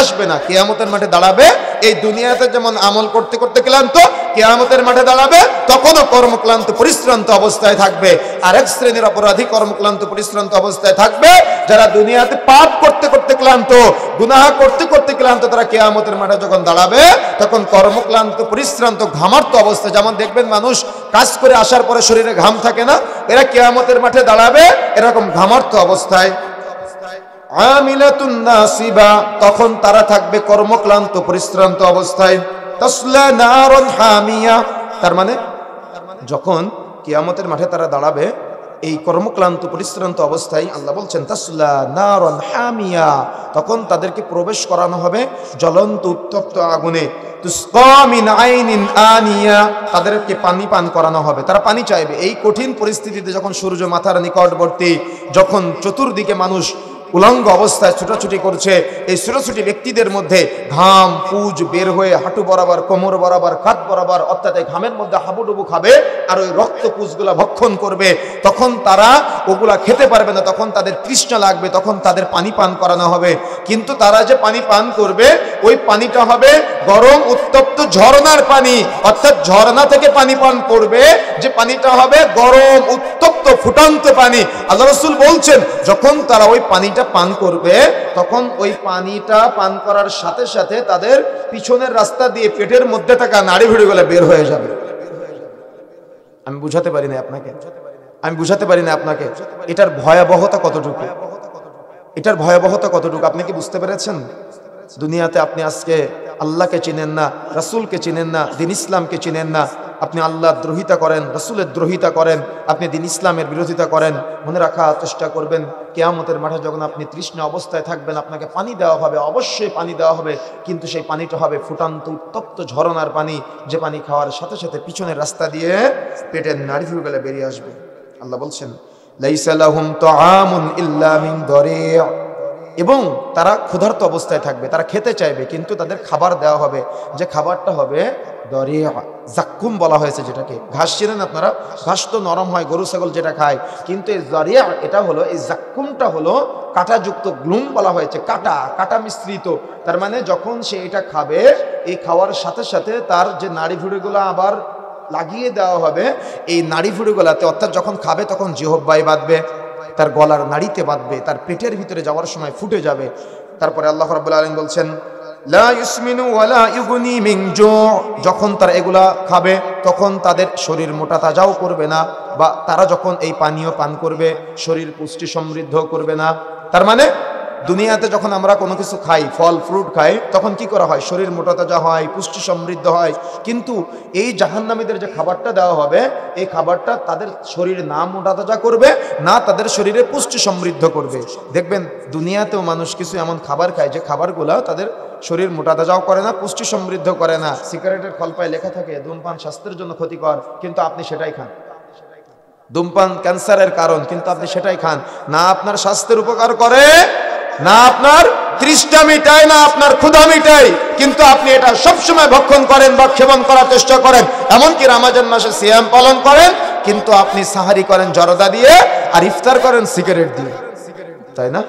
আসবে না। কিয়ামতের মাঠে দাঁড়াবে, এই দুনিয়াতে যেমন আমল করতে করতে ক্লান্ত, কিয়ামতের মাঠে দাঁড়াবে তখনও কর্মক্লান্ত, পরিশ্রান্ত অবস্থায় থাকবে। আর এক শ্রেণীর অপরাধী কর্মক্লান্ত, পরিশ্রান্ত অবস্থায় থাকবে যারা দুনিয়াতে পাপ করতে করতে ক্লান্ত, গুনাহ করতে করতে ক্লান্ত। তারা কিয়ামতের মাঠে যখন দাঁড়াবে তখন কর্মক্লান্ত, পরিশ্রান্ত, ঘামার্ত অবস্থায়। যেমন দেখবেন মানুষ কাজ করে আসার পরে শরীরে ঘাম থাকে না, এরা কিয়ামতের মাঠে দাঁড়াবে এরকম ঘামার্ত অবস্থায়। আমিলাতুন নাসিবা, তখন তারা থাকবে কর্মক্লান্ত, পরিশ্রান্ত অবস্থায়। তাসলা নারুন হামিয়া, তার মানে যখন কিয়ামতের মাঠে তারা দাঁড়াবে এই কর্মক্লান্ত, পরিশ্রান্ত অবস্থায়, আল্লাহ বলছেন তাসলা নারুন হামিয়া, তখন তাদেরকে প্রবেশ করানো হবে জ্বলন্ত, উত্তপ্ত আগুনে। তুসকা মিন আইনিন আনিয়া, তাদেরকে পানি পান করানো হবে, তারা পানি চাইবে। এই কঠিন পরিস্থিতিতে যখন সূর্য মাথার নিকটবর্তী, যখন চতুর্দিকে মানুষ উলঙ্গ অবস্থায় ছুটাছুটি করছে, এই ছুটাছুটি ব্যক্তিদের মধ্যে ঘাম পুজ বের হয়ে হাঁটু বরাবর, কোমর বরাবর, কাঁধ বরাবর, অর্থাৎ এই ঘামের মধ্যে হাবুডুবু খাবে আর ওই রক্ত পুজগুলা ভক্ষণ করবে। তখন তারা ওগুলা খেতে পারবে না, তখন তাদের তৃষ্ণা লাগবে, তখন তাদের পানি পান করানো হবে। কিন্তু তারা যে পানি পান করবে ওই পানিটা হবে গরম উত্তপ্ত ঝর্ণার পানি, অর্থাৎ ঝর্ণা থেকে পানি পান করবে যে পানিটা হবে গরম উত্তপ্ত ফুটন্ত পানি। আল্লাহ রাসূল বলছেন যখন তারা ওই পানিটা পান করবে তখন ওই পানিটা পান করার সাথে সাথে তাদের পিছনের রাস্তা দিয়ে পেটের মধ্যে থাকা নাড়ি ভুঁড়িগুলো বের হয়ে যাবে। আমি বুঝাতে পারি না আপনাকে এটার ভয়াবহতা কতটুকু, এটার ভয়াবহতা কতটুকু আপনি কি বুঝতে পেরেছেন? দুনিয়াতে আপনি আজকে আল্লাহকে চিনেন না, রাসূলকে চিনেন না, দ্বীন ইসলামকে চিনেন না, আপনি আল্লাহর দ্রোহিতা করেন, রাসূলের দ্রোহিতা করেন, আপনি দ্বীন ইসলামের বিরোধিতা করেন। মনে রাখার চেষ্টা করবেন কিয়ামতের মাঠে যখন আপনি তৃষ্ণা অবস্থায় থাকবেন আপনাকে পানি দেওয়া হবে, অবশ্যই পানি দেওয়া হবে, কিন্তু সেই পানিটা হবে ফুটান্ত উত্তপ্ত ঝরনার পানি, যে পানি খাওয়ার সাথে সাথে পিছনের রাস্তা দিয়ে পেটের নাড়িভুড়িগুলো বেরিয়ে আসবে। আল্লাহ বলছেন লাইসা লাহুম তাআমুন ইল্লা মিন দারি', এবং তারা ক্ষুধার্ত অবস্থায় থাকবে, তারা খেতে চাইবে কিন্তু তাদের খাবার দেওয়া হবে, যে খাবারটা হবে দারি', জাক্কুম বলা হয়েছে যেটাকে। ঘাস চিনেন আপনারা? ঘাস তো নরম হয়, গরু ছাগল যেটা খায়, কিন্তু এই দারি' এটা হলো, এই জাক্কুমটা হলো কাঁটাযুক্ত, গ্লুম বলা হয়েছে, কাঁটা মিশ্রিত। তার মানে যখন সে এটা খাবে এই খাওয়ার সাথে সাথে তার যে নাড়ি ভুঁড়িগুলো আবার লাগিয়ে দেওয়া হবে এই নাড়ি ভুঁড়িগুলাতে, অর্থাৎ যখন খাবে তখন জিহ্বায় বাঁধবে, তার গলার নাড়িতে বাঁধবে, তার পেটের ভিতরে যাওয়ার সময় ফুটে যাবে। তারপরে আল্লাহ রাব্বুল আলামিন বলছেন লা ইউসমিনু ওয়ালা ইউগনি মিন জু', যখন তারা এগুলা খাবে তখন তাদের শরীর মোটা তাজাও করবে না, বা তারা যখন এই পানীয় পান করবে শরীর পুষ্টি সমৃদ্ধ করবে না। তার মানে দুনিয়াতে যখন আমরা কোনো কিছু খাই, ফল ফ্রুট খাই, তখন কি করা হয়? শরীর মোটা তাজা হয়, পুষ্টি সমৃদ্ধ হয়। কিন্তু এই জাহান্নামীদের যে খাবারটা দেওয়া হবে এই খাবারটা তাদের শরীর না মোটা তাজা করবে, না তাদের শরীরে পুষ্টি সমৃদ্ধ করবে। দেখবেন দুনিয়াতেও মানুষ কিছু এমন খাবার খায় যে খাবারগুলো তাদের শরীর মোটা তাজাও করে না, পুষ্টি সমৃদ্ধ করে না। সিগারেটের খলপায় লেখা থাকে ধূমপান স্বাস্থ্যের জন্য ক্ষতিকর, কিন্তু আপনি সেটাই খান। ধূমপান ক্যান্সারের কারণ, কিন্তু আপনি সেটাই খান। না আপনার স্বাস্থ্যের উপকার করে, না আপনার তৃষ্ণা মিটায়, না আপনার ক্ষুধা মিটায়, কিন্তু আপনি এটা সবসময় ভক্ষণ করেন বা সেবন করার চেষ্টা করেন। এমনকি রমজান মাসে সিয়াম পালন করেন, কিন্তু আপনি সাহারি করেন জর্দা দিয়ে আর ইফতার করেন সিগারেট দিয়ে, তাই না?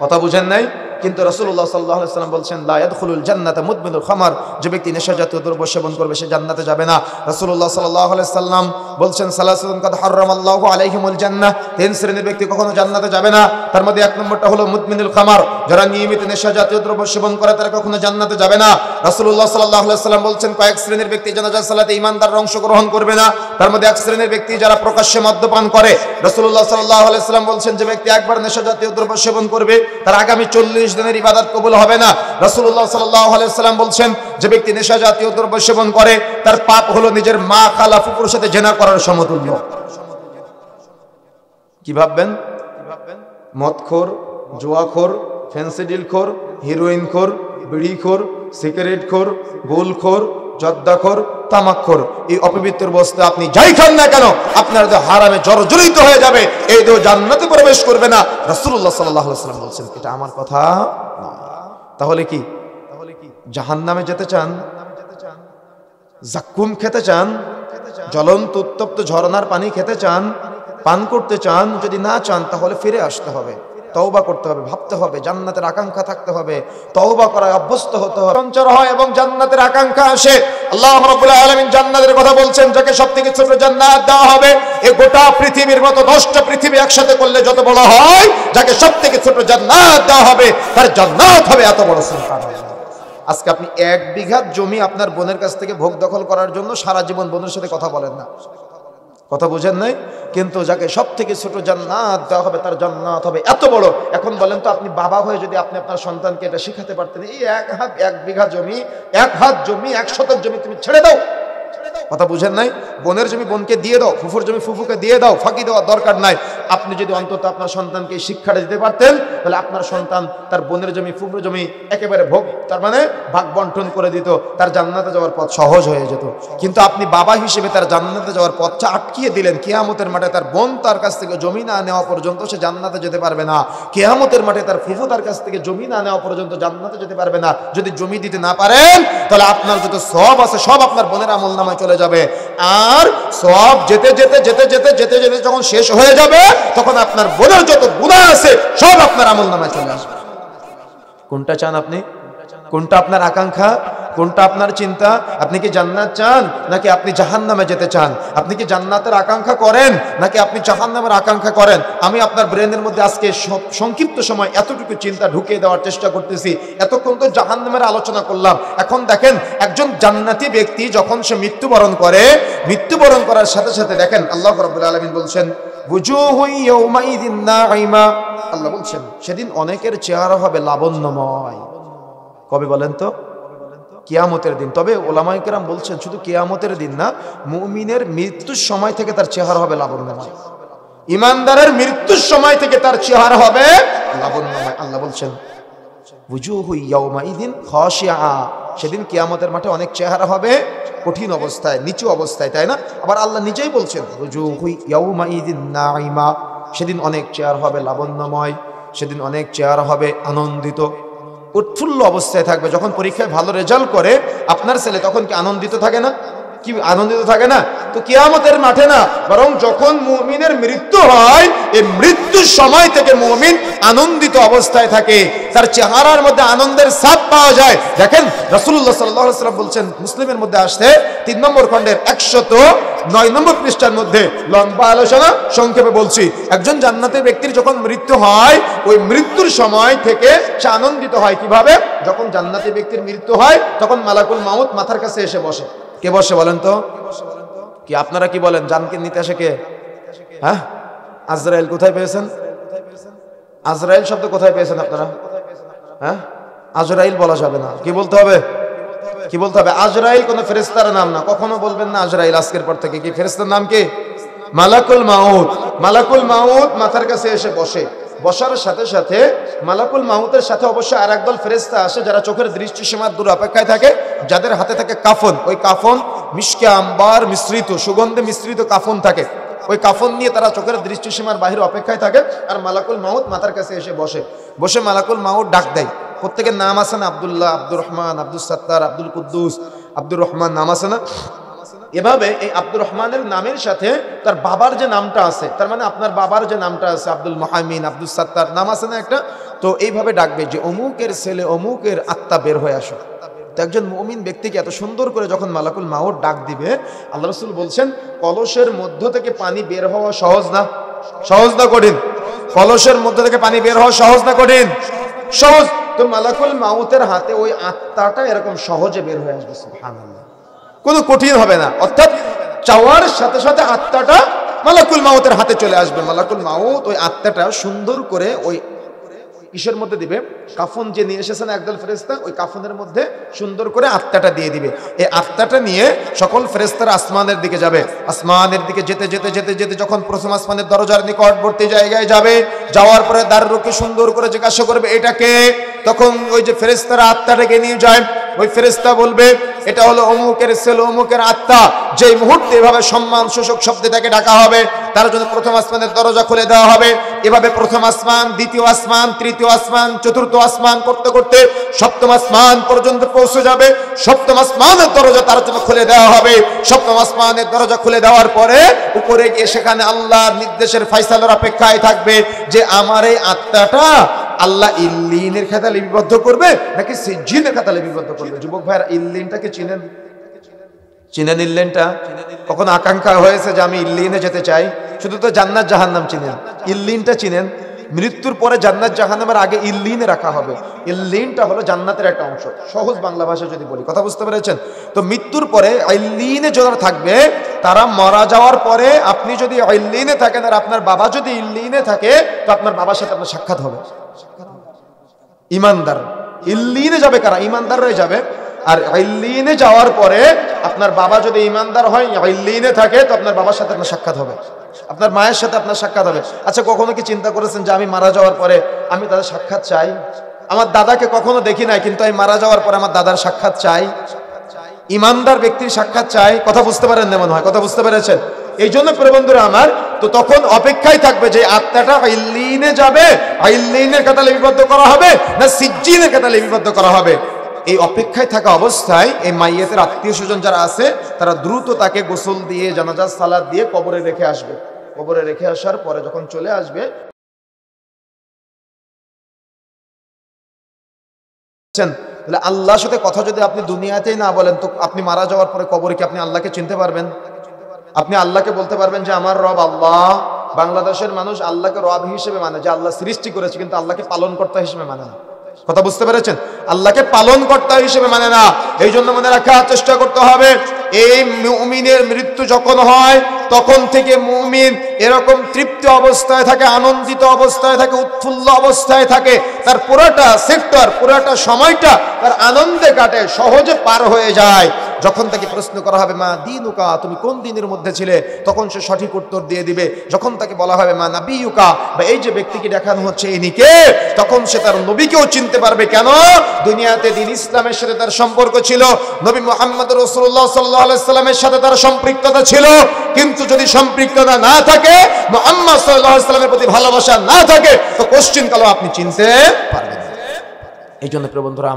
কথা বুঝেন নাই? কিন্তু রাসূলুল্লাহ সাল্লাল্লাহু আলাইহি ওয়াসাল্লাম বলছেন লা ইয়াদখুলুল জান্নাতা মুদমিনুল খামার, যে ব্যক্তি নেশা জাতীয় দ্রব্য সেবন করবে সে জান্নাতে যাবে না। রাসূলুল্লাহ সাল্লাল্লাহু আলাইহি ওয়াসাল্লাম বলছেন সালাসাতুন কাদ হারামাল্লাহু আলাইহিমুল জান্নাহ, তিন শ্রেণীর ব্যক্তি কখনো জান্নাতে যাবে না। তার মধ্যে এক নম্বরটা হলো মুদমিনুল খামার, যারা নিয়মিত নেশা জাতীয় দ্রব্য সেবন করে তারা কখনো জান্নাতে যাবে না। রাসূলুল্লাহ সাল্লাল্লাহু আলাইহি ওয়াসাল্লাম বলছেন কয়েক শ্রেণীর ব্যক্তি জানাজার সালাতে ঈমানদাররা অংশগ্রহণ করবে না। তার মধ্যে এক শ্রেণীর ব্যক্তি যারা প্রকাশ্যে মদ্যপান করে। রাসূলুল্লাহ সাল্লাল্লাহু আলাইহি ওয়াসাল্লাম বলছেন যে ব্যক্তি একবার নেশা জাতীয় দ্রব্য সেবন করবে তার আগামী 40 দিনের ইবাদত কবুল হবে না। রাসূলুল্লাহ সাল্লাল্লাহু আলাইহি ওয়াসাল্লাম বলছেন যে ব্যক্তি নেশা জাতীয় দ্রব্য সেবন করে তার পাপ হলো নিজের মা খালা ফুফুর সাথে জিনা করার সমতুল্য। কি ভাববেন? মদখোর, জুয়াখোর, ফেন্সিডিলখোর, হিরোইনখোর, বিড়িখোর, সিগারেটখোর, গোলখোর, জর্দাখোর, তামাকখোর, এই অপবিত্র বস্তু আপনি যাই খান না কেন আপনার দেহ হারামে জর্জরিত হয়ে যাবে, এই দেহ জান্নাতে প্রবেশ করবে না। রাসূলুল্লাহ সাল্লাল্লাহু আলাইহি ওয়াসাল্লাম বলছেন, এটা আমার কথা নয়। তাহলে কি জাহান্নামে যেতে চান? জাক্কুম খেতে চান? জ্বলন্ত উত্তপ্ত ঝরনার পানি খেতে চান, পান করতে চান? যদি না চান তাহলে ফিরে আসতে হবে, তওবা করতে হবে, ভাবতে হবে, জান্নাতের আকাঙ্ক্ষা থাকতে হবে, তওবা করায় অভ্যস্ত হতে হবে, সঞ্চার হয় এবং জান্নাতের আকাঙ্ক্ষা আসে। আল্লাহ রাব্বুল আলামিন জান্নাতের কথা বলছেন, যাকে সবথেকে ছোট জান্নাত দেওয়া হবে। এই গোটা পৃথিবীর মতো 10টা পৃথিবী একসাথে করলে যত বড় হয়, যাকে সবথেকে ছোট জান্নাত দেওয়া হবে তার জান্নাত হবে এত বড়। সুবহানাল্লাহ। আজকে আপনি 1 বিঘা জমি আপনার বোনের কাছ থেকে ভোগ দখল করার জন্য সারা জীবন বোনের সাথে কথা বলেন না, কথা বুঝেন নাই? কিন্তু যাকে সব থেকে ছোট জান্নাত দেওয়া হবে তার জান্নাত হবে এত বড়। এখন বলেন তো আপনি বাবা হয়ে যদি আপনি আপনার সন্তানকে এটা শিখাতে পারতেন, এই 1 বিঘা জমি, 1 হাত জমি, 1 শতক জমি তুমি ছেড়ে দাও, কথা বুঝেন নাই? বোনের জমি বোনকে দিয়ে দাও, ফুফুর জমি ফুফুকে দিয়ে দাও, ফাঁকি দেওয়ার দরকার নাই। আপনি যদি অন্তত আপনার সন্তানকে শিক্ষাটা দিতে পারতেন, তাহলে আপনার সন্তান তার বোনের জমি, ফুফুর জমি একেবারে তার মানে ভাগ বন্টন করে দিত, তার জান্নাতে যাওয়ার পথ সহজ হয়ে যেত। কিন্তু আপনি বাবা হিসেবে তার জান্নাতে যাওয়ার পথটা আটকিয়ে দিলেন। কিয়ামতের মাঠে তার বোন তার কাছ থেকে জমি না নেওয়া পর্যন্ত সে জান্নাতে যেতে পারবে না। কিয়ামতের মাঠে তার ফুফু তার কাছ থেকে জমি না নেওয়া পর্যন্ত জান্নাতে যেতে পারবে না। যদি জমি দিতে না পারেন, তাহলে আপনার যত সওয়াব আছে সব আপনার বোনের আমলনামায় চলে যাবে। আর সওয়াব যেতে যেতে যেতে যেতে যেতে যেতে যখন শেষ হয়ে যাবে, তখন আপনার বোনের যত গুনাহ আছে সব আপনার আমলনামায় চলে আসবে। কোনটা চান আপনি? কোনটা আপনার আকাঙ্ক্ষা? কোনটা আপনার চিন্তা? আপনি কি জান্নাত চান নাকি আপনি জাহান্নামে যেতে চান? আপনি কি জান্নাতের আকাঙ্ক্ষা করেন নাকি আপনি জাহান্নামের আকাঙ্ক্ষা করেন? আমি আপনার ব্রেনের মধ্যে আজকে সংক্ষিপ্ত সময় এতটুকু চিন্তা ঢুকিয়ে দেওয়ার চেষ্টা করতেছি। এতক্ষণ তো জাহান্নামের আলোচনা করলাম। এখন দেখেন, একজন জান্নাতি ব্যক্তি যখন সে মৃত্যুবরণ করে, মৃত্যুবরণ করার সাথে সাথে দেখেন আল্লাহ রাব্বুল আলামিন বলছেন, বুজুহু ইয়াউমাইযিন নাঈমা। আল্লাহ বলছেন সেদিন অনেকের চেহারা হবে লাবণ্যময়। কবে বলেন তো? কিয়ামতের দিন। তবে ওলামায়ে কেরাম বলছেন শুধু কিয়ামতের দিন না, মুমিনের মৃত্যুর সময় থেকে তার চেহারা হবে লাবণ্যময়। ইমানদারের মৃত্যুর সময় থেকে তার চেহারা হবে লাবণ্যময়। আল্লাহ বলছেন বুজুহু ইয়াউমাইযিন খাশিআ। সেদিন কিয়ামতের মাঠে অনেক চেহারা হবে কঠিন অবস্থায়, নিচু অবস্থায়, তাই না? আবার আল্লাহ নিজেই বলছেন বুজুহু ইয়াউমাইযিন নাঈমা। সেদিন অনেক চেহারা হবে লাবণ্যময়, সেদিন অনেক চেহারা হবে আনন্দিত, উৎফুল্ল অবস্থায় থাকবে। যখন পরীক্ষায় ভালো রেজাল্ট করে আপনার ছেলে, তখন কি আনন্দিত থাকে না? কি আনন্দিত থাকে না? তো কিয়ামতের মাঠে না, বরং যখন মুমিনের মৃত্যু হয়, এই মৃত্যুর সময় থেকে মুমিন আনন্দিত অবস্থায় থাকে, তার চেহারার মধ্যে আনন্দের ছাপ পাওয়া যায়। দেখেন রাসূলুল্লাহ সাল্লাল্লাহু আলাইহি ওয়াসাল্লাম বলছেন, মুসলিমের মধ্যে আসছে 3 নম্বর খণ্ডের 109 নম্বর পৃষ্ঠার মধ্যে, লম্বা আলোচনা সংক্ষেপে বলছি। একজন জান্নাতের ব্যক্তির যখন মৃত্যু হয়, ওই মৃত্যুর সময় থেকে সে আনন্দিত হয়। কিভাবে? যখন জান্নাতের ব্যক্তির মৃত্যু হয়, তখন মালাকুল মাউত মাথার কাছে এসে বসে। কে বসে বলেন তো? কি আপনারা কি বলেন? জানকে নিতে আসে কে? হ্যাঁ, আজরাইল। কোথায় পেয়েছেন আজরাইল শব্দ? কোথায় পেয়েছেন আপনারা? হ্যাঁ, আজরাইল বলা যাবে না। কি বলতে হবে? কি বলতে হবে? আজরাইল কোন ফেরেশতার নাম না, কখনো বলবেন না আজরাইল। আজকের পর থেকে কি ফেরেশতার নাম কি? মালাকুল মাউত। মালাকুল মাউত মাথার কাছে এসে বসে। বসার সাথে সাথে মালাকুল মাউতের সাথে অবশ্যই আর একদল ফেরেশতা আসে, যারা চোখের দৃষ্টিসীমার দূর অপেক্ষায় থাকে, যাদের হাতে থাকে কাফন। ওই কাফন মিশকে আম্বার মিশ্রিত, সুগন্ধে মিশ্রিত কাফন থাকে। ওই কাফন নিয়ে তারা চোখের দৃষ্টিসীমার বাহিরে অপেক্ষায় থাকে। আর মালাকুল মাউত মাথার কাছে এসে বসে। বসে মালাকুল মাউত ডাক দেয়। প্রত্যেকের নাম আছে না? আব্দুল্লাহ, আব্দুর রহমান, আব্দুল সাত্তার, আব্দুল কুদ্দুস, আব্দুর রহমান নাম আছে না? এভাবে এই আব্দুর রহমানের নামের সাথে তার বাবার যে নামটা আছে, তার মানে আপনার বাবার যে নামটা আছে, আব্দুল মুহাইমিন, আব্দুল সাত্তার নাম আছে না একটা, তো এইভাবে ডাকবে যে অমুকের ছেলে, অমুকের আত্মা বের হয়ে আসো। তো একজন মুমিন ব্যক্তিকে এত সুন্দর করে যখন মালাকুল মাউত ডাক দিবে, আল্লাহ রাসূল বলছেন কলসের মধ্য থেকে পানি বের হওয়া সহজ না? সহজ না কঠিন? কলসের মধ্য থেকে পানি বের হওয়া সহজ না কঠিন? সহজ। তো মালাকুল মাউতের হাতে ওই আত্মাটা এরকম সহজে বের হয়ে আসবে। সুবহানাল্লাহ, কোনো কঠিন হবে না। অর্থাৎ চাওয়ার সাথে সাথে আত্মাটা মালাকুল মাউতের হাতে চলে আসবে। মালাকুল মাউত ওই আত্মাটা সুন্দর করে ওই কিসের মধ্যে দিবে? কাফন যে নিয়ে এসেছেন একদল ফেরেশতা, ওই কাফনের মধ্যে সুন্দর করে আত্মাটা দিয়ে দিবে। এই আত্মাটা নিয়ে সকল ফেরেশতারা আসমানের দিকে যাবে। আসমানের দিকে যেতে যেতে যেতে যেতে যখন প্রথম আসমানের দরজার নিকটবর্তী জায়গায় যাবে, যাওয়ার পরে দারুকে সুন্দর করে জিজ্ঞাসা করবে এটাকে। তখন ওই যে ফেরেশতারা আত্মাটাকে নিয়ে যায়, ওই ফেরেশতা বলবে এটা হলো অমুকের ছেলে, অমুকের আত্মা। যেই মুহূর্তে এভাবে সম্মান সূচক শব্দে তাকে ডাকা হবে, তার জন্য প্রথম আসমানের দরজা খুলে দেওয়া হবে। এভাবে প্রথম আসমান, দ্বিতীয় আসমান, তৃতীয় আসমান, চতুর্থ আসমান করতে করতে সপ্তম আসমান পর্যন্ত পৌঁছে যাবে। সপ্তম আসমানের দরজা তার জন্য খুলে দেওয়া হবে। সপ্তম আসমানের দরজা খুলে দেওয়ার পরে উপরে গিয়ে সেখানে আল্লাহর নির্দেশের ফয়সালার অপেক্ষায় থাকবে যে আমার এই আত্মাটা আল্লাহ ইল্লিনের খাতায় লিপিবদ্ধ করবে নাকি সিজ্জিনের খাতায় লিপিবদ্ধ করবে। যুবক ভাইরা, ইল্লিনটাকে চিনেন? চিনেন ইল্লিনটা? কখনো আকাঙ্ক্ষা হয়েছে যে আমি ইল্লিনে যেতে চাই? শুধু তো জান্নাত জাহান্নাম চিনেন, ইল্লিনটা চিনেন? মৃত্যুর পরে জান্নাত জাহান্নামের আগে ইল্লিনে রাখা হবে। ইল্লিনটা হলো জান্নাতের একটা অংশ, সহজ বাংলা ভাষায় যদি বলি। কথা বুঝতে পেরেছেন? তো মৃত্যুর পরে ইল্লিনে যারা থাকবে, তারা মারা যাওয়ার পরে আপনি যদি ইল্লিনে থাকেন আর আপনার বাবা যদি ইল্লিনে থাকে, তো আপনার বাবার সাথে আপনার সাক্ষাৎ হবে। ইমানদার ইল্লিনে যাবে কারা? ইমানদাররাই যাবে। আর ইল্লিনে যাওয়ার পরে আপনার বাবা যদি ইমানদার হয়, ইল্লিনে থাকে, তো আপনার বাবার সাথে আপনার সাক্ষাৎ হবে, আপনার মায়ের সাথে আপনার সাক্ষাৎ হবে। আচ্ছা, কখনো কি চিন্তা করেছেন যে আমি মারা যাওয়ার পরে আমি তাদের সাক্ষাৎ চাই? আমার দাদাকে কখনো দেখি নাই, কিন্তু আমি মারা যাওয়ার পরে আমার দাদার সাক্ষাৎ চাই, ইমানদার ব্যক্তির সাক্ষাৎ চাই। কথা বুঝতে পারেন না মনে হয়? কথা বুঝতে পেরেছেন? এই জন্য প্রিয় বন্ধুরা আমার, তো তখন অপেক্ষায় থাকবে যে আত্মাটা ইল্লিনে যাবে, ইল্লিনের কাতালে লিপিবদ্ধ করা হবে না সিজ্জিনের কাতালে লিপিবদ্ধ করা হবে। এই অপেক্ষায় থাকা অবস্থায় এই মাইয়েতের আত্মীয় স্বজন যারা আছে তারা দ্রুত তাকে গোসল দিয়ে জানাজা সালাত দিয়ে কবরে রেখে আসবে। কবরে রেখে আসার পরে যখন চলে আসবে, তাহলে আল্লাহর সাথে কথা যদি আপনি দুনিয়াতেই না বলেন, তো আপনি মারা যাওয়ার পরে কবরে কি আপনি আল্লাহকে চিনতে পারবেন? আপনি আল্লাহকে বলতে পারবেন যে আমার রব আল্লাহ? বাংলাদেশের মানুষ আল্লাহকে রব হিসেবে মানে, যে আল্লাহ সৃষ্টি করেছে, কিন্তু আল্লাহকে পালনকর্তা হিসেবে মানে না। কথা বুঝতে পেরেছেন? আল্লাহকে পালনকর্তা হিসেবে মানে না। এই জন্য মনে রাখার চেষ্টা করতে হবে, এই মুমিনের মৃত্যু যখন হয় তখন থেকে মুমিন এরকম তৃপ্ত অবস্থায় থাকে, আনন্দিত অবস্থায় থাকে, উৎফুল্ল অবস্থায় থাকে। তার পুরোটা সেক্টর, পুরোটা সময়টা তার আনন্দে কাটে, সহজে পার হয়ে যায়। যখন তাকে প্রশ্ন করা হবে মা দিনুকা, তুমি কোন দিনের মধ্যে ছিলে, তখন সে সঠিক উত্তর দিয়ে দিবে। যখন তাকে বলা হবে মা নাবিয়ুকা, বা এই যে ব্যক্তিকে দেখানো হচ্ছে ইনি কে, তখন সে তার নবীকেও চিনতে পারবে। কেন? দুনিয়াতে দ্বীন ইসলামের সাথে তার সম্পর্ক ছিল, নবী মুহাম্মদ রাসূলুল্লাহ সাল্লাল্লাহু আলাইহি সাল্লামের সাথে তার সম্পৃক্ততা ছিল। কিন্তু যদি সম্পৃক্ততা না থাকে, মুহাম্মদ সাল্লাল্লাহু আলাইহি সাল্লামের প্রতি ভালোবাসা না থাকে, তো কোশ্চিন কালো আপনি চিনতে পারবেন না। এই জন্য প্রিয় বন্ধুরা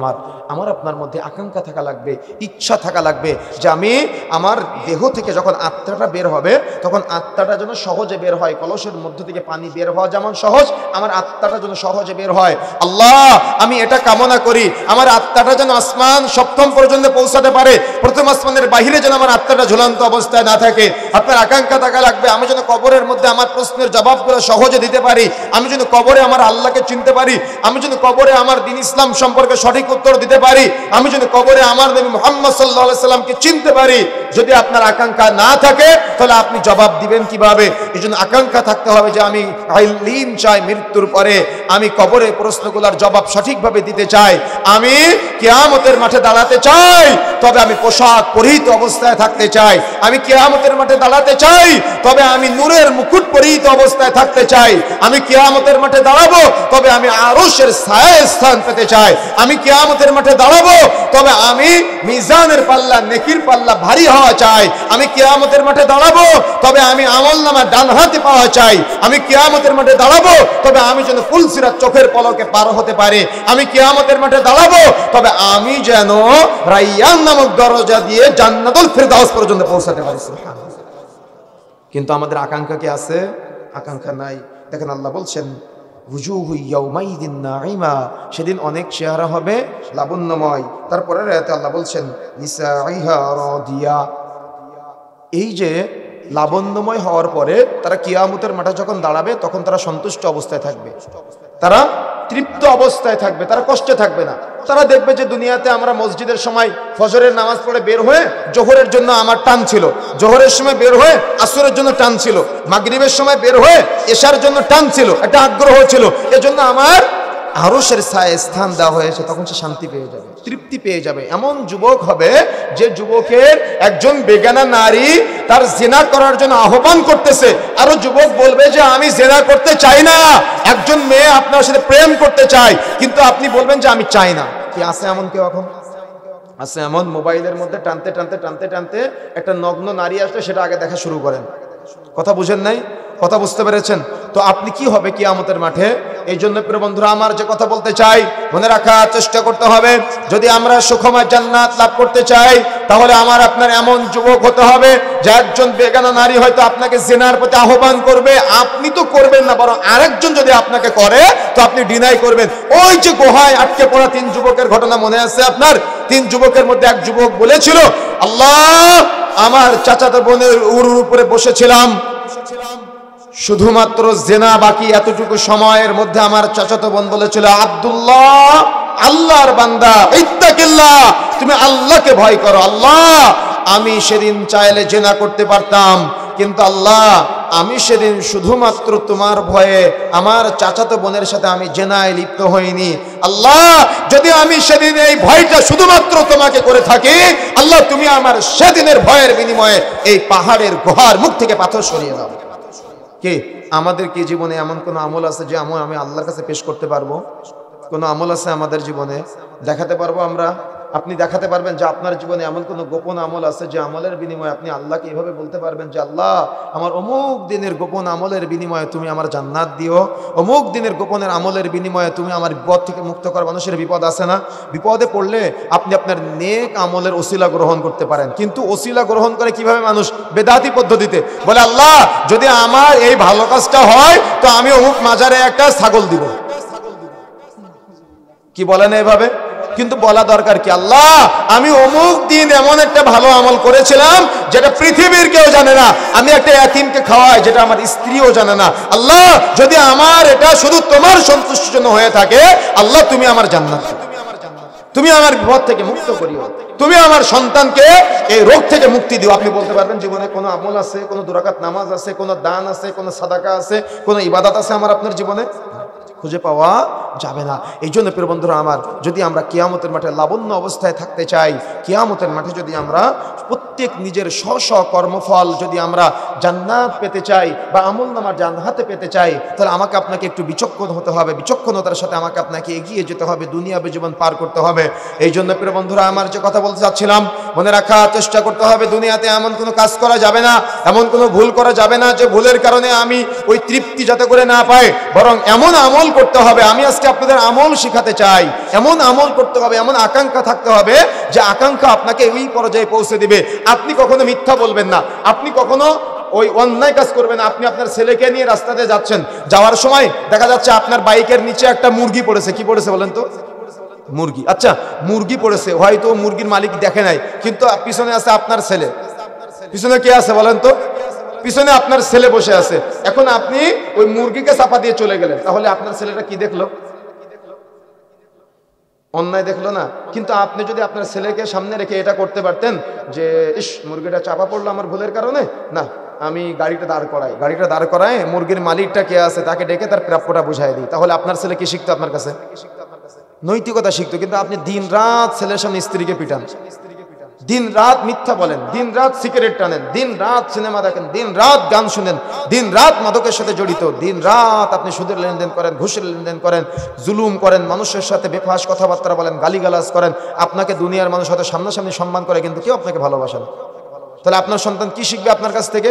আমার আপনার মধ্যে আকাঙ্ক্ষা থাকা লাগবে, ইচ্ছা থাকা লাগবে যে আমি আমার দেহ থেকে যখন আত্মাটা বের হবে, তখন আত্মাটা যেন সহজে বের হয়। কলসের মধ্য থেকে পানি বের হওয়া যেমন সহজ, আমার আত্মাটা যেন সহজে বের হয়। আল্লাহ, আমি এটা কামনা করি, আমার আত্মাটা যেন আসমান সপ্তম পর্যন্ত পৌঁছাতে পারে, প্রথম আসমানের বাহিরে যেন আমার আত্মাটা ঝুলন্ত অবস্থায় না থাকে। আপনার আকাঙ্ক্ষা থাকা লাগবে আমি যেন কবরের মধ্যে আমার প্রশ্নের জবাবগুলো সহজে দিতে পারি, আমি যেন কবরে আমার আল্লাহকে চিনতে পারি, আমি যেন কবরে আমার দ্বীন ইসলাম সম্পর্কে সঠিক উত্তর দিতে পারি, আমি যেন কবরে আমার নবী মুহাম্মদ সাল্লাল্লাহু আলাইহি সাল্লামকে চিনতে পারি। যদি আপনার আকাঙ্ক্ষা না থাকে, তাহলে আপনি জবাব দিবেন কিভাবে? এই জন্য আকাঙ্ক্ষা থাকতে হবে যে আমি ইল্লিন চাই, মৃত্যুর পরে আমি কবরে প্রশ্নগুলোর জবাব সঠিকভাবে দিতে চাই। আমি কিয়ামতের মাঠে দাঁড়াতে চাই, তবে আমি পোশাক পরিহিত অবস্থায় থাকতে চাই। আমি কিয়ামতের মাঠে দাঁড়াতে চাই, তবে আমি নূরের মুকুট পরিহিত অবস্থায় থাকতে চাই। আমি কিয়ামতের মাঠে দাঁড়াবো, তবে আমি আরশের ছায়ায় স্থান পেতে চাই। আমি কিয়ামতের মাঠে দাঁড়াবো, তবে আমি মিজানের পাল্লা, নেকির পাল্লা ভারী হওয়া চাই। আমি কিয়ামতের মাঠে দাঁড়াবো, তবে আমি আমলনামা ডান হাতে পাওয়া চাই। আমি কিয়ামতের মাঠে দাঁড়াবো, তবে আমি যেন ফুলসিরাত চোখের পলকে পার হতে পারে। আমি কিয়ামতের মাঠে দাঁড়াবো, তবে আমি যেন রাইয়ান নামক দরজা দিয়ে জান্নাতুল ফিরদাউস পর্যন্ত পৌঁছাতে পারি। সুবহানাল্লাহ। কিন্তু আমাদের আকাঙ্ক্ষা কি আছে? আকাঙ্ক্ষা নাই। দেখেন আল্লাহ বলছেন ওয়াজুহু ইয়াউমাইদিন নাঈমা, সেদিন অনেক চেহারা হবে লাবণ্যময়। তারপরে আয়াতে আল্লাহ বলছেন নিসাইহা রাদিয়া, এই যে লাবণ্যময় হওয়ার পরে তারা কিয়ামতের মাঠে যখন দাঁড়াবে, তখন তারা সন্তুষ্ট অবস্থায় থাকবে, তারা তৃপ্ত অবস্থায় থাকবে, তারা কষ্টে থাকবে না। তারা দেখবে যে দুনিয়াতে আমরা মসজিদের সময় ফজরের নামাজ পড়ে বের হয়ে জোহরের জন্য আমার টান ছিল, জোহরের সময় বের হয়ে আসরের জন্য টান ছিল, মাগরিবের সময় বের হয়ে এশার জন্য টান ছিল, একটা আগ্রহ ছিল, এজন্য আমার আরশের ছায়ায় স্থান দেওয়া হয়েছে। তখন সে শান্তি পেয়ে যাবে, তৃপ্তি পেয়ে যাবে। এমন যুবক হবে যে যুবকের একজন বেগানা নারী তার জিনা করার জন্য আহ্বান করতেছে, আরো যুবক বলবে যে আমি জিনা করতে চাই না, একজন মেয়ে আপনার সাথে প্রেম করতে চাই, কিন্তু আপনি বলবেন যে আমি চাই না। কি আছে এমন কেউ? এখন আছে এমন, মোবাইলের মধ্যে টানতে টানতে টানতে টানতে একটা নগ্ন নারী আসলে সেটা আগে দেখা শুরু করেন। কথা বুঝেন নাই? কথা বুঝতে পেরেছেন? তো আপনি কি হবে কিয়ামতের মাঠে? এই জন্য প্রিয় বন্ধুরা আমার, যে কথা বলতে চাই মনে রাখার চেষ্টা করতে হবে, যদি আমরা সুখময় জান্নাত লাভ করতে চাই, তাহলে আমার আপনার এমন যুবক হতে হবে যে একজন বেগানা নারী হয়তো আপনাকে জিনার প্রতি আহ্বান করবে, আপনি তো করবেন না, বরং আরেকজন যদি আপনাকে করে তো আপনি ডিনাই করবেন। ওই যে গুহায় আটকে পড়া 3 যুবকের ঘটনা মনে আছে আপনার? 3 যুবকের মধ্যে এক যুবক বলেছিল, আল্লাহ, আমার চাচাতো বোনের উরুর উপরে বসেছিলাম, শুধুমাত্র জেনা বাকি, এতটুকু সময়ের মধ্যে আমার চাচাতো বোন বলেছিল, আব্দুল্লাহ, আল্লাহর বান্দা, ইত্তাকিল্লাহ, তুমি আল্লাহকে ভয় করো। আল্লাহ, আমি সেদিন চাইলে জেনা করতে পারতাম, কিন্তু আল্লাহ আমি সেদিন শুধুমাত্র তোমার ভয়ে আমার চাচাতো বোনের সাথে আমি জেনায় লিপ্ত হইনি। আল্লাহ যদি আমি সেদিন এই ভয়টা শুধুমাত্র তোমাকে করে থাকি, আল্লাহ তুমি আমার সেদিনের ভয়ের বিনিময়ে এই পাহাড়ের গুহার মুখ থেকে পাথর সরিয়ে দাও। কে আমাদের কি জীবনে এমন কোন আমল আছে যে আমল আমি আল্লাহর কাছে পেশ করতে পারবো? কোন আমল আছে আমাদের জীবনে দেখাতে পারবো আমরা? আপনি দেখাতে পারবেন যে আপনার জীবনে এমন কোন গোপন আমল আছে যে আমলের বিনিময়ে আপনি আল্লাহকে এইভাবে বলতে পারবেন যে আল্লাহ আমার অমুক দিনের গোপন আমলের বিনিময়ে তুমি আমার জান্নাত দিও, অমুক দিনের গোপনের আমলের বিনিময়ে তুমি আমার বিপদ থেকে মুক্ত করো। মানুষের বিপদ আছে না, বিপদে পড়লে আপনি আপনার নেক আমলের ওসিলা গ্রহণ করতে পারেন, কিন্তু ওসিলা গ্রহণ করে কিভাবে মানুষ? বেদাতি পদ্ধতিতে বলে আল্লাহ যদি আমার এই ভালো কাজটা হয় তো আমি অমুক মাজারে একটা ছাগল দিব। কি বলেন এইভাবে? কিন্তু বলা দরকার কি আল্লাহ আমি অমুক দিন এমন একটা ভালো আমল করেছিলাম যেটা পৃথিবীর কেউ জানে না, আমি একটা ইয়াতীমকে খাওয়াই যেটা আমার স্ত্রীও জানে না। আল্লাহ যদি আমার এটা শুধু তোমার সন্তুষ্টির জন্য হয়ে থাকে, আল্লাহ তুমি আমার জান্নাত, তুমি আমার বিপদ থেকে মুক্ত করিও, তুমি আমার সন্তানকে এই রোগ থেকে মুক্তি দিও। আপনি বলতে পারবেন জীবনে কোনো আমল আছে, কোনো দুরাকাত নামাজ আছে, কোনো দান আছে, কোনো সাদাকা আছে, কোনো ইবাদত আছে আমার আপনার জীবনে? খুঁজে পাওয়া যাবে না। এই জন্য প্রিয় বন্ধুরা আমার, যদি আমরা কিয়ামতের মাঠে লাবণ্য অবস্থায় থাকতে চাই, কিয়ামতের মাঠে যদি আমরা প্রত্যেক নিজের স্ব স্ব কর্মফল যদি আমরা জান্নাত পেতে চাই বা আমলনামার জান্নাতে পেতে চাই, তাহলে আমাকে আপনাকে একটু বিচক্ষণ হতে হবে, বিচক্ষণতার সাথে আমাকে আপনাকে এগিয়ে যেতে হবে, দুনিয়াবী জীবন পার করতে হবে। এই জন্য প্রিয় বন্ধুরা আমার যে কথা বলতে চাচ্ছিলাম, মনে রাখা চেষ্টা করতে হবে দুনিয়াতে এমন কোনো কাজ করা যাবে না, এমন কোনো ভুল করা যাবে না যে ভুলের কারণে আমি ওই তৃপ্তি যাতে করে না পাই, বরং এমন আমল করতে হবে। আমি আজকে আপনাদের আমল শিখাতে চাই, এমন আমল করতে হবে, এমন আকাঙ্ক্ষা থাকতে হবে যে আকাঙ্ক্ষা আপনাকে ওই পর্যায়ে পৌঁছে দিবে। আপনি কখনো মিথ্যা বলবেন না, আপনি কখনো ওই অন্যায় কাজ করবেন না। আপনি আপনার ছেলেকে নিয়ে রাস্তাতে যাচ্ছেন, যাওয়ার সময় দেখা যাচ্ছে আপনার বাইকের নিচে একটা মুরগি পড়েছে। কি পড়েছে বলেন তো? মুরগি। আচ্ছা মুরগি পড়েছে, হয়তো মুরগির মালিক দেখে নাই, কিন্তু পিছনে আছে আপনার ছেলে। পিছনে কে আছে বলেন তো? পিছনে আপনার ছেলে বসে আছে। এখন আপনি ওই মুরগিকে চাপা দিয়ে চলে গেলেন, তাহলে আপনার ছেলেটা কি দেখলো? অন্যায় দেখলো না? কিন্তু আপনি যদি আপনার ছেলেকে সামনে রেখে এটা করতে পারতেন যে ইস মুরগিটা চাপা পড়লো আমার ভুলের কারণে, না আমি গাড়িটা দাঁড় করাই মুরগির মালিকটা কে আছে তাকে ডেকে তার প্রাপ্যটা বুঝাই দিই, তাহলে আপনার ছেলে কি শিখতো আপনার কাছে? নৈতিকতা শিখতো। কিন্তু আপনি দিন রাত ছেলের সামনে স্ত্রীকে পিটান, দিন রাত মিথ্যা বলেন, দিন রাত সিগারেট টানেন, দিন রাত সিনেমা দেখেন, দিন রাত গান শুনেন, দিন রাত মাদকের সাথে জড়িত, দিন রাত আপনি সুদের লেনদেন করেন, ঘুষের লেনদেন করেন, জুলুম করেন, মানুষের সাথে বেফাস কথাবার্তা বলেন, গালিগালাজ করেন। আপনাকে দুনিয়ার মানুষ হয়তো সামনাসামনি সম্মান করে, কিন্তু কেউ আপনাকে ভালোবাসে না। তাহলে আপনার সন্তান কি শিখবে আপনার কাছ থেকে?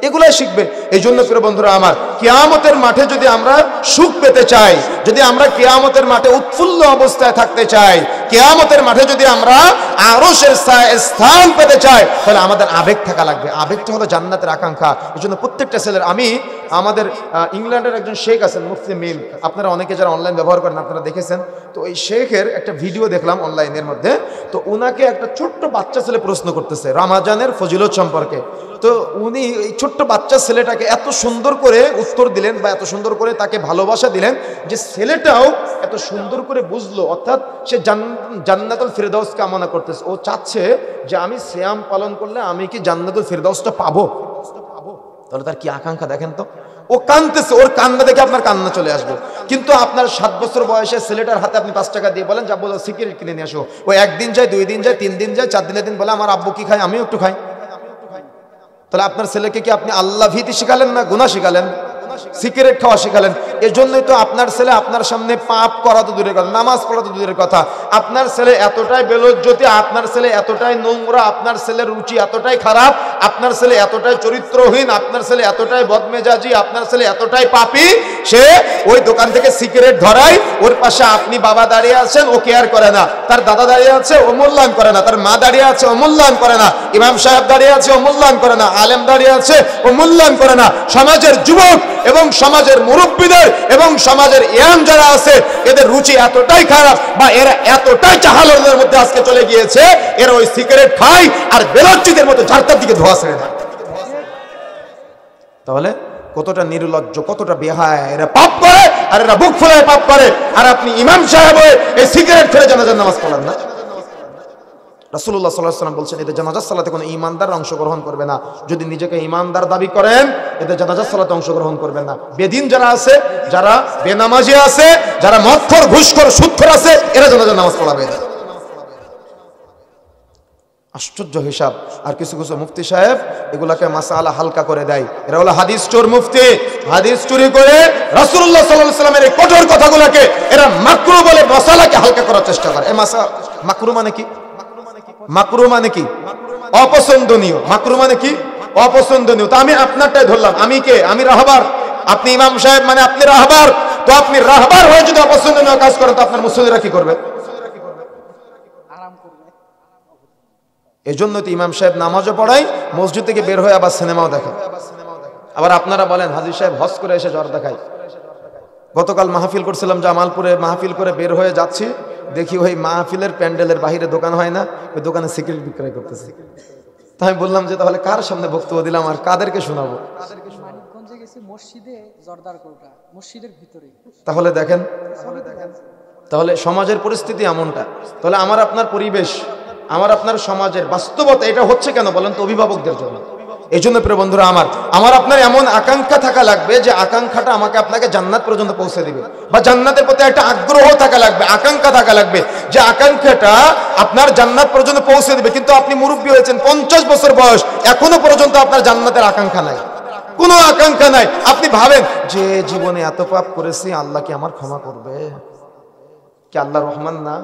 এগুলাই শিখবে। এই জন্য প্রিয় বন্ধুরা আমার, কিয়ামতের মাঠে যদি আমরা সুখ পেতে চাই, যদি আমরা কিয়ামতের মাঠে উৎফুল্ল অবস্থায় থাকতে চাই, কিয়ামতের মাঠে যদি আমরা আরশের স্থান পেতে চাই, তাহলে আমাদের আবেগ থাকা লাগবে। আবেগটা হলো জান্নাতের আকাঙ্ক্ষা। এই জন্য প্রত্যেকটা ছেলের, আমি আমাদের ইংল্যান্ডের একজন শেখ আছেন মুফতি মিল, আপনারা অনেকে যারা অনলাইন ব্যবহার করেন আপনারা দেখেছেন, তো এই শেখের একটা ভিডিও দেখলাম অনলাইনের মধ্যে। তো উনাকে একটা ছোট্ট বাচ্চা ছেলে প্রশ্ন করতেছে রমাজানের ফজিলত সম্পর্কে। তো উনি এই ছোট্ট বাচ্চা ছেলেটাকে এত সুন্দর করে উত্তর দিলেন বা এত সুন্দর করে তাকে ভালোবাসা দিলেন যে ছেলেটাও এত সুন্দর করে বুঝলো, অর্থাৎ সে জান্নাতুল ফিরদাউস কামনা করতেছে। ও চাচ্ছে যে আমি সিয়াম পালন করলে আমি কি জান্নাতুল ফিরদাউসটা পাবো? তাহলে তার কি আকাঙ্ক্ষা দেখেন তো। ও কাঁদতেছে, ওর কান্না দেখে আপনার কান্না চলে আসবে। কিন্তু আপনার 7 বছর বয়সে ছেলেটার হাতে আপনি 5 টাকা দিয়ে বলেন, যা বলো সিগারেট কিনে নিয়ে আসো। ও 1 দিন যায়, 2 দিন যায়, 3 দিন যায়, 4 দিনের দিন বলে আমার আব্বু কি খায় আমিও একটু খাই। তাহলে আপনার ছেলেকে কি আপনি আল্লাহ ভীতি শিখালেন না গুনাহ শিখালেন? সিগারেট খাওয়া শিখালেন। এর জন্যই তো আপনার ছেলে আপনার সামনে পাপ করা তো দূরের কথা, নামাজ পড়া তো দূরের কথা। আপনার ছেলে এতটাই বেলজ্জতি, আপনার ছেলে এতটাই নোংরা, আপনার ছেলের রুচি এতটাই খারাপ, আপনার ছেলে এতটাই চরিত্রহীন, আপনার ছেলে এতটাই বদমেজাজি, আপনার ছেলে এতটাই পাপী, সে ওই দোকান থেকে সিগারেট ধরায়, ওর পাশে আপনি বাবা দাঁড়িয়ে আছেন, ও কেয়ার করে না। তার দাদা দাঁড়িয়ে আছে, ও মূল্যায়ন করে না। তার মা দাঁড়িয়ে আছে, ও মূল্যায়ন করে না। ইমাম সাহেব দাঁড়িয়ে আছে, ও মূল্যায়ন করে না। আলেম দাঁড়িয়ে আছে, ও মূল্যায়ন করে না। সমাজের যুবক এবং সমাজের মুরব্বীদের এবং সমাজের ইয়াং যারা আছে, এদের রুচি এতটাই খারাপ বা এরা এতটাই চাহালদের মধ্যে আজকে চলে গিয়েছে, এরা ওই সিগারেট খায় আর বেলজ্জিতের মতো ঝাড়তার দিকে ধোয়া ছেড়ে দেয়। তাহলে কতটা নির্লজ্জ, কতটা বেহায়া, এরা পাপ করে আর এরা বুক ফুলায় পাপ করে। আর আপনি ইমাম সাহেব হয়ে এই সিগারেট ফেলে জানাজার নামাজ পড়ান না। রাসূলুল্লাহ সাল্লাল্লাহু আলাইহি ওয়াসাল্লাম বলছেন, এতে জানাজার সালাতে কোনো ঈমানদার অংশগ্রহণ করবে না। যদি নিজেকে ঈমানদার দাবি করেন, এতে জানাজার সালাতে অংশগ্রহণ করবেন না। বেদিন যারা আছে, যারা বেনামাজি আছে, যারা মদখোর, ঘুষখোর, সুদখোর আছে, এরা জানাজার নামাজ পড়াবে না। আশ্চর্য হিসাব। আর কিছু কিছু মুফতি সাহেব এগুলাকে মাসালা হালকা করে দেয়। এরা হলো হাদিস চোর মুফতি। হাদিস চুরি করে রাসূলুল্লাহ সাল্লাল্লাহু আলাইহি ওয়াসাল্লামের এই কঠোর কথাগুলোকে এরা মাকরু বলে মাসালাকে হালকা করার চেষ্টা করে। এই মাকরু মানে কি? মাকরু মানে কি? অপছন্দনীয়। মাকরু মানে কি? অপছন্দনীয়। তো আমি আপনারটাই ধরলাম। আমি কে? আমি রাহবার। আপনি ইমাম সাহেব মানে আপনি রাহবার। তো আপনি রাহবার হয়ে যদি অপছন্দনীয় কাজ করেন, তো আপনার মুসল্লিরা কি করবে? এই জন্য তো ইমাম সাহেব নামাজও পড়ায়, মসজিদ থেকে বের হয়ে আবার সিনেমাও দেখে। আবার আপনারা বলেন হাজী সাহেব হজ করে এসে জ্বর দেখায়। গতকাল মাহফিল করছিলাম জামালপুরে, মাহফিল করে বের হয়ে যাচ্ছি, দেখি ওই মাহফিলের প্যান্ডেলের বাহিরে দোকান হয় না, ওই দোকানে সিগারেট বিক্রয় করতেছে। তাই আমি বললাম যে তাহলে কার সামনে বক্তব্য দিলাম আর কাদেরকে শোনাবো? তাহলে দেখেন, তাহলে সমাজের পরিস্থিতি এমনটা। তাহলে আমার আপনার পরিবেশ, আমার আপনার সমাজের বাস্তবতা এটা হচ্ছে কেন বলেন তো? অভিভাবকদের জন্য। এই জন্য প্রিয় বন্ধুরা আমার আপনার এমন আকাঙ্ক্ষা থাকা লাগবে যে আকাঙ্ক্ষাটা আমাকে আপনাকে জান্নাত পর্যন্ত পৌঁছে দিবে, বা জান্নাতের প্রতি একটা আগ্রহ থাকা লাগবে, আকাঙ্ক্ষা থাকা লাগবে যে আকাঙ্ক্ষাটা আপনার জান্নাত পর্যন্ত পৌঁছে দিবে। কিন্তু আপনি মুরব্বী হয়েছেন, 50 বছর বয়স, এখনো পর্যন্ত আপনার জান্নাতের আকাঙ্ক্ষা নাই, কোনো আকাঙ্ক্ষা নাই। আপনি ভাবেন যে জীবনে এত পাপ করেছি, আল্লাহ কি আমার ক্ষমা করবে? কি আল্লাহ রহমান না?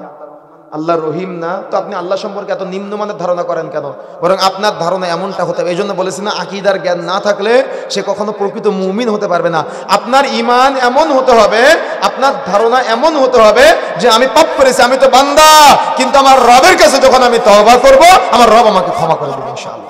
আল্লাহ রহিম না? তো আপনি আল্লাহ সম্পর্কে এত নিম্নমানের ধারণা করেন কেন? বরং আপনার ধারণা এমনটা হতে হবে। এই জন্য বলেছি না, আকীদার জ্ঞান না থাকলে সে কখনো প্রকৃত মুমিন হতে পারবে না। আপনার ঈমান এমন হতে হবে, আপনার ধারণা এমন হতে হবে যে আমি পাপ করেছি, আমি তো বান্দা, কিন্তু আমার রবের কাছে যখন আমি তওবা করব, আমার রব আমাকে ক্ষমা করে দেবে ইনশাআল্লাহ।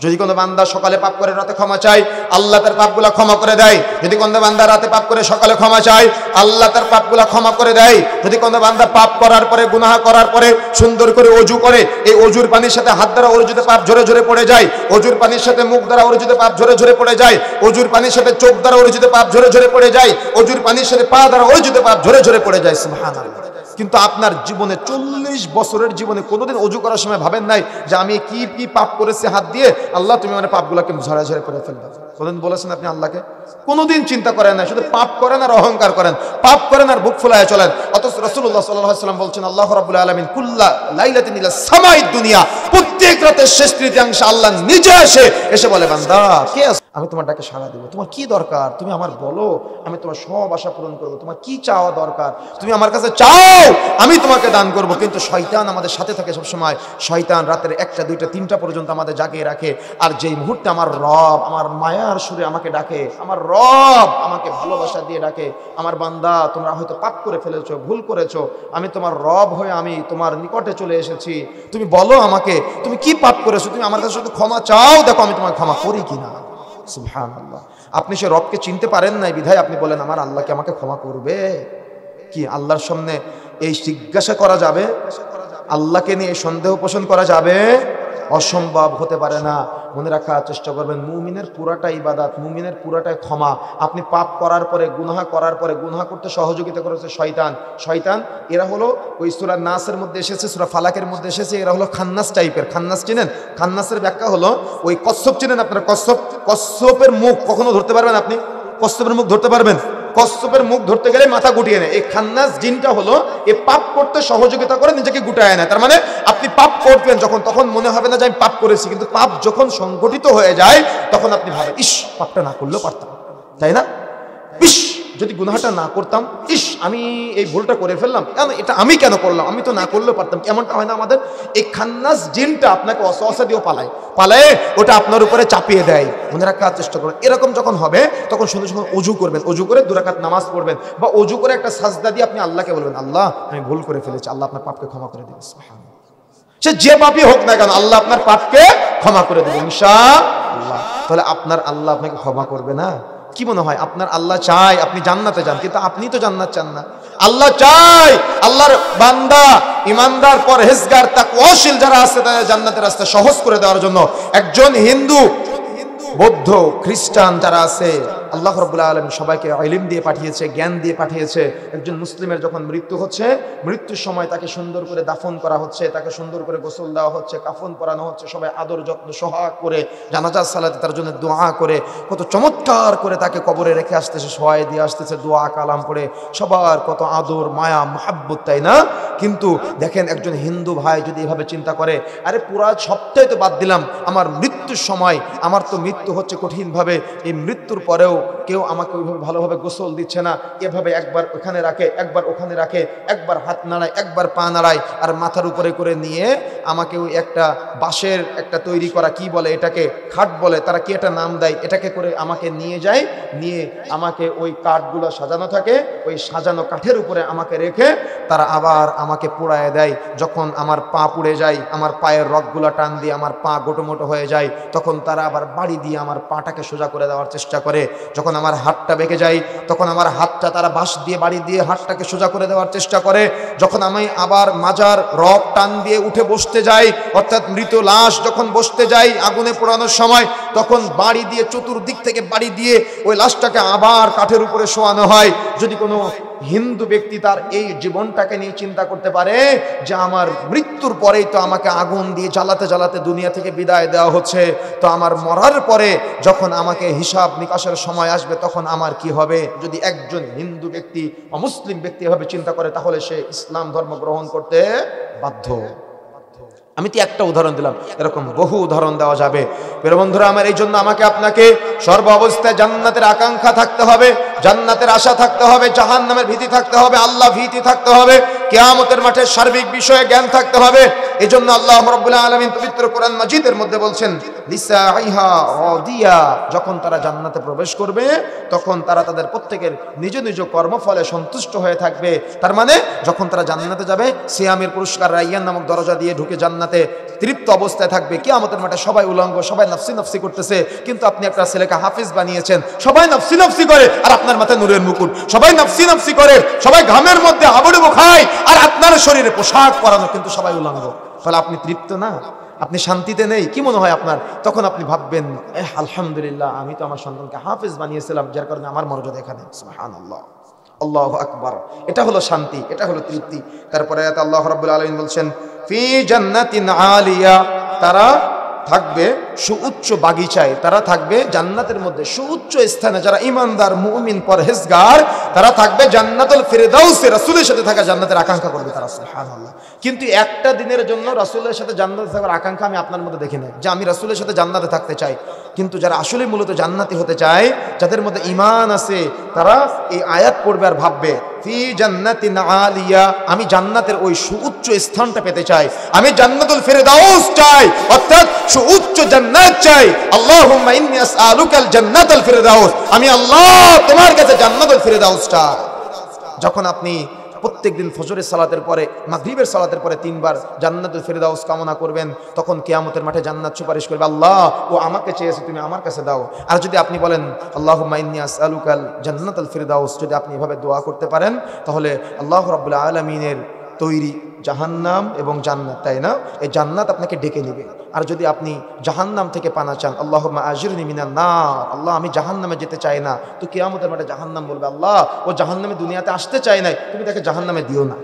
যদি কোনো বান্দা সকালে পাপ করে রাতে ক্ষমা চায়, আল্লাহ তার পাপগুলা ক্ষমা করে দেয়। যদি কোনো বান্দা রাতে পাপ করে সকালে ক্ষমা চায়, আল্লাহ তার পাপগুলা ক্ষমা করে দেয়। যদি কোনো বান্দা পাপ করার পরে, গুনাহ করার পরে সুন্দর করে ওযু করে, এই ওযুর পানির সাথে হাত দ্বারা অর্জিত পাপ ঝরে ঝরে পড়ে যায়, ওযুর পানির সাথে মুখ দ্বারা অর্জিত পাপ ঝরে ঝরে পড়ে যায়, ওযুর পানির সাথে চোখ দ্বারা অর্জিত পাপ ঝরে ঝরে পড়ে যায়, ওযুর পানির সাথে পা দ্বারা অর্জিত পাপ ঝরে ঝরে পড়ে যায়। সুবহানাল্লাহ। কিন্তু আপনার জীবনে 40 বছরের জীবনে কোনোদিন ওযু করার সময় ভাবেন নাই যে আমি কি কি পাপ করেছি হাত দিয়ে, আল্লাহ তুমি আমার পাপগুলোকে ঝরে ঝরে করে ফেলবে? কোনোদিন বলেছেন আপনি আল্লাহকে? কোনোদিন চিন্তা করেন না, শুধু পাপ করেন আর অহংকার করেন, পাপ করেন আর বুক ফুলায় চলেন। অথচ রাসূলুল্লাহ সাল্লাল্লাহু আলাইহি ওয়াসাল্লাম বলছেন, আল্লাহ রাব্বুল আলামিন কুল্লা লাইলাতিন ইলা সামাইদ দুনিয়া, প্রত্যেক রাতের শেষ তৃতীয়াংশে আল্লাহ নিজে এসে বলে, বান্দা কে আছো? আমি তোমার ডাকে সাড়া দেব। তোমার কি দরকার তুমি আমার বলো, আমি তোমার সব আশা পূরণ করব। তোমার কি চাওয়া দরকার তুমি আমার কাছে চাও, আমি তোমাকে দান করব। কিন্তু শয়তান আমাদের সাথে থাকে সব সময়। শয়তান রাতের 1টা 2টা 3টা পর্যন্ত আমাদের জাগিয়ে রাখে। আর যেই মুহূর্তে আমার রব আমার মায়ার সুরে আমাকে ডাকে, আমার রব আমাকে ভালোবাসা দিয়ে ডাকে, আমার বান্দা তোমরা হয়তো পাপ করে ফেলেছো, ভুল করেছো, আমি তোমার রব হয়ে আমি তোমার নিকটে চলে এসেছি, তুমি বলো আমাকে তুমি কি পাপ করেছো, তুমি আমার কাছে শুধু ক্ষমা চাও, দেখো আমি তোমাকে ক্ষমা করি কিনা। সুবহানাল্লাহ। আপনি সে রবকে চিনতে পারেন নাই বিধায় আপনি বলেন আমার আল্লাহ কি আমাকে ক্ষমা করবে? কি আল্লাহর সামনে এই জিজ্ঞাসা করা যাবে? আল্লাহকে নিয়ে সন্দেহ পোষণ করা যাবে? অসম্ভব হতে পারে না। মনে রাখার চেষ্টা করবেন, মুমিনের পুরাটা ইবাদত, মুমিনের পুরাটাই ক্ষমা। আপনি পাপ করার পরে, গুনাহ করার পরে, গুনাহ করতে সহযোগিতা করেছে শয়তান। শয়তান এরা হলো ওই সূরা নাসের মধ্যে এসেছে, সূরা ফালাকের মধ্যে এসেছে, এরা হলো খান্নাস টাইপের। খান্নাস চিনেন? খান্নাসের ব্যাখ্যা হলো ওই কচ্ছপ চিনেন আপনারা? কচ্ছপের মুখ কখনো ধরতে পারবেন আপনি? কচ্ছপের মুখ ধরতে পারবেন? কচ্ছপের মুখ ধরতে গেলে মাথা গুটিয়ে নেয়। এই খান্নাস জিনটা হলো এ পাপ করতে সহযোগিতা করে, নিজেকে গুটায় নেয়। তার মানে আপনি পাপ করবেন যখন, তখন মনে হবে না যে আমি পাপ করেছি, কিন্তু পাপ যখন সংগঠিত হয়ে যায় তখন আপনি ভাবেন ইস পাপটা না করলেও পারতাম, তাই না? ইস যদি গুনাহটা না করতাম, ইস আমি এই ভুলটা করে ফেললাম, কেন এটা আমি কেন করলাম, আমি তো না করলেও পারতাম। এমনটা হয় না আমাদের? এই খান্নাস জিনটা আপনাকে অসহসা দিয়েও পালায় ওটা আপনার উপরে চাপিয়ে দেয়। মনে রাখার চেষ্টা করুন। এরকম যখন হবে তখন সঙ্গে সঙ্গে অজু করবেন, অজু করে 2 রাকাত নামাজ পড়বেন, বা অজু করে একটা সাজদা দিয়ে আপনি আল্লাহকে বলবেন, আল্লাহ আমি ভুল করে ফেলেছি, আল্লাহ আপনার পাপকে ক্ষমা করে দেবেন। সুবহানাল্লাহ। সে যে পাপই হোক না কেন, আল্লাহ আপনার পাপকে ক্ষমা করে দেবেন ইনশাআল্লাহ। তাহলে আপনার আল্লাহ আপনাকে ক্ষমা করবে না? কি মনে হয় আপনার আল্লাহ চায় আপনি জান্নাতে যান, কিন্তু আপনি তো জান্নাত চান না। আল্লাহ চায় আল্লাহর বান্দা ইমানদার পরহেজগার তাকওয়াশীল যারা আছে তাদের জান্নাতের রাস্তা সহজ করে দেওয়ার জন্য। একজন হিন্দু বৌদ্ধ খ্রিস্টান যারা আছে আল্লাহ রাব্বুল আলামিন সবাইকে ইলম দিয়ে পাঠিয়েছে, জ্ঞান দিয়ে পাঠিয়েছে। একজন মুসলিমের যখন মৃত্যু হচ্ছে, মৃত্যুর সময় তাকে সুন্দর করে দাফন করা হচ্ছে, তাকে সুন্দর করে গোসল দেওয়া হচ্ছে, কাফন পরানো হচ্ছে, সবাই আদর যত্ন সোহাগ করে জানাজার সালাতে তার জন্য দোয়া করে কত চমৎকার করে তাকে কবরে রেখে আসতেছে, সহায় দিয়ে আসতেছে, দোয়া কালাম পড়ে, সবার কত আদর মায়া মহাব্বত, তাই না? কিন্তু দেখেন একজন হিন্দু ভাই যদি এভাবে চিন্তা করে, আরে পুরা সপ্তাহে তো বাদ দিলাম, আমার মৃত্যুর সময় আমার তো মৃত্যু হচ্ছে কঠিনভাবে, এই মৃত্যুর পরেও কেউ আমাকে ওইভাবে ভালোভাবে গোসল দিচ্ছে না, এভাবে একবার ওখানে রাখে, একবার ওখানে রাখে, একবার হাত নাড়ায়, একবার পা নাড়ায়, আর মাথার উপরে করে নিয়ে আমাকে ওই একটা বাঁশের একটা তৈরি করা, কি বলে এটাকে, খাট বলে, তারা কি একটা নাম দেয়, এটাকে করে আমাকে নিয়ে যায়, নিয়ে আমাকে ওই কাঠগুলো সাজানো থাকে, ওই সাজানো কাঠের উপরে আমাকে রেখে তারা আবার আমাকে পোড়ায় দেয়। যখন আমার পা পুড়ে যায়, আমার পায়ের রগগুলো টান দিয়ে আমার পা গোটোমোটো হয়ে যায়, তখন তারা আবার বাড়ি দিয়ে আমার পাটাকে সোজা করে দেওয়ার চেষ্টা করে। যখন আমার হাতটা বেঁকে যায়, তখন আমার হাতটা তারা বাঁশ দিয়ে বাড়ি দিয়ে হাতটাকে সোজা করে দেওয়ার চেষ্টা করে। যখন আমি আবার মাজার রগ টান দিয়ে উঠে বসতে যাই, অর্থাৎ মৃত লাশ যখন বসতে যাই আগুনে পোড়ানোর সময়, তখন বাড়ি দিয়ে চতুর্দিক থেকে বাড়ি দিয়ে ওই লাশটাকে আবার কাঠের উপরে শোয়ানো হয়। যদি কোনো হিন্দু ব্যক্তি তার এই জীবনটাকে নিয়ে চিন্তা করতে পারে যে আমার মৃত্যুর পরেই তো আমাকে আগুন দিয়ে জ্বালাতে জ্বালাতে দুনিয়া থেকে বিদায় দেওয়া হচ্ছে, তো আমার মরার পরে যখন আমাকে হিসাব নিকাশের সময় আসবে তখন আমার কি হবে? যদি একজন হিন্দু ব্যক্তি অমুসলিম ব্যক্তি এভাবে চিন্তা করে, তাহলে সে ইসলাম ধর্ম গ্রহণ করতে বাধ্য। আমি তো একটা উদাহরণ দিলাম, এরকম বহু উদাহরণ দেওয়া যাবে। প্রিয় বন্ধুরা আমার, এই জন্য আমাকে আপনাকে সর্ব অবস্থায় জান্নাতের আকাঙ্ক্ষা থাকতে হবে, জান্নাতের আশা থাকতে হবে, জাহান্নামের ভীতি থাকতে হবে, আল্লাহ ভীতি থাকতে হবে, কিয়ামতের মাঠে সার্বিক বিষয়ে জ্ঞান থাকতে হবে। এই জন্য আল্লাহ রাব্বুল আলামিন পবিত্র কোরআন মাজিদের মধ্যে বলছেন, লিসাইহা রাদিয়া, যখন তারা জান্নাতে প্রবেশ করবে তখন তারা তাদের প্রত্যেকের নিজ নিজ কর্মফলে সন্তুষ্ট হয়ে থাকবে। তার মানে যখন তারা জান্নাতে যাবে, সিয়ামের পুরস্কার রাইয়ান নামক দরজা দিয়ে ঢুকে জান্নাতে তৃপ্ত অবস্থায় থাকবে। কিয়ামতের মাঠে সবাই উলঙ্গ, সবাই নফসি নফসি করতেছে, কিন্তু আপনি একটা ছেলেকে হাফিজ বানিয়েছেন, সবাই নফসি নফসি করে আর আপনার মাথায় নূরের মুকুট, সবাই নফসি নফসি করে, সবাই ঘামের মধ্যে হাবুডুবু খায় আর আপনার শরীরে পোশাক পরানো, কিন্তু সবাই উলঙ্গ। তাহলে আপনি তৃপ্ত না? আপনি শান্তিতে নেই? কি মনে হয় আপনার? তখন আপনি ভাববেন, আলহামদুলিল্লাহ, আমি তো আমার সন্তানকে হাফেজ বানিয়েছিলাম, যার কারণে আমার মর্যাদা এখানে। সুবহানাল্লাহ, আল্লাহু আকবার। এটা হলো শান্তি, এটা হলো তৃপ্তি। তারপরে আল্লাহ রাব্বুল আলামিন বলছেন, ফি জান্নাতিন আলিয়া, তারা থাকবে সুউচ্চ বাগিচায়, তারা থাকবে জান্নাতের মধ্যে সুউচ্চ স্থানে। যারা ইমানদার মুমিন পরহেজগার, তারা থাকবে জান্নাতুল ফিরদাউসে, রাসূলের সাথে থাকা জান্নাতের আকাঙ্ক্ষা করবে তারা। সুবহানাল্লাহ। কিন্তু একটা দিনের জন্য রাসূলের সাথে জান্নাতে থাকার আকাঙ্ক্ষা আমি আপনার মধ্যে দেখি না, যে আমি রাসূলের সাথে জান্নাতে থাকতে চাই। কিন্তু যারা আসলে মূলত জান্নাতি হতে চায়, যাদের মধ্যে ঈমান আছে, তারা এই আয়াত পড়বে আর ভাববে, ফি জান্নাতিন আলিয়া, আমি জান্নাতের ওই সুউচ্চ স্থানটা পেতে চাই, আমি জান্নাতুল ফিরদাউস চাই, অর্থাৎ সুউচ্চ জান্নাত চাই। আল্লাহুম্মা ইন্নী আসআলুকাল জান্নাতাল ফিরদাউস, আমি আল্লাহ তোমার কাছে জান্নাতুল ফিরদাউস চাই। যখন আপনি প্রত্যেকদিন ফজরের সালাতের পরে, মাগরিবের সালাতের পরে 3 বার জান্নাতুল ফিরদাউস কামনা করবেন, তখন কিয়ামতের মাঠে জান্নাত সুপারিশ করবে, আল্লাহ ও আমাকে চেয়েছে, তুমি আমার কাছে দাও। আর যদি আপনি বলেন আল্লাহুম্মা ইন্নী আসআলুকাল জান্নাতাল ফিরদাউস, যদি আপনি এভাবে দোয়া করতে পারেন, তাহলে আল্লাহ রাব্বুল আলামিনের তৈরি জাহান্নাম এবং জান্নাত, তাই না, এই জান্নাত আপনাকে ডেকে নেবে। আর যদি আপনি জাহান্নাম থেকে পানা চান, আল্লাহুম্মা আজিরনি মিনান নার, আল্লাহ আমি জাহান্নামে যেতে চাই না, তো কিয়ামতের মাঠে জাহান্নাম বলবে, আল্লাহ ও জাহান্নামে দুনিয়াতে আসতে চায় নাই, তুমি তাকে জাহান্নামে দিও না।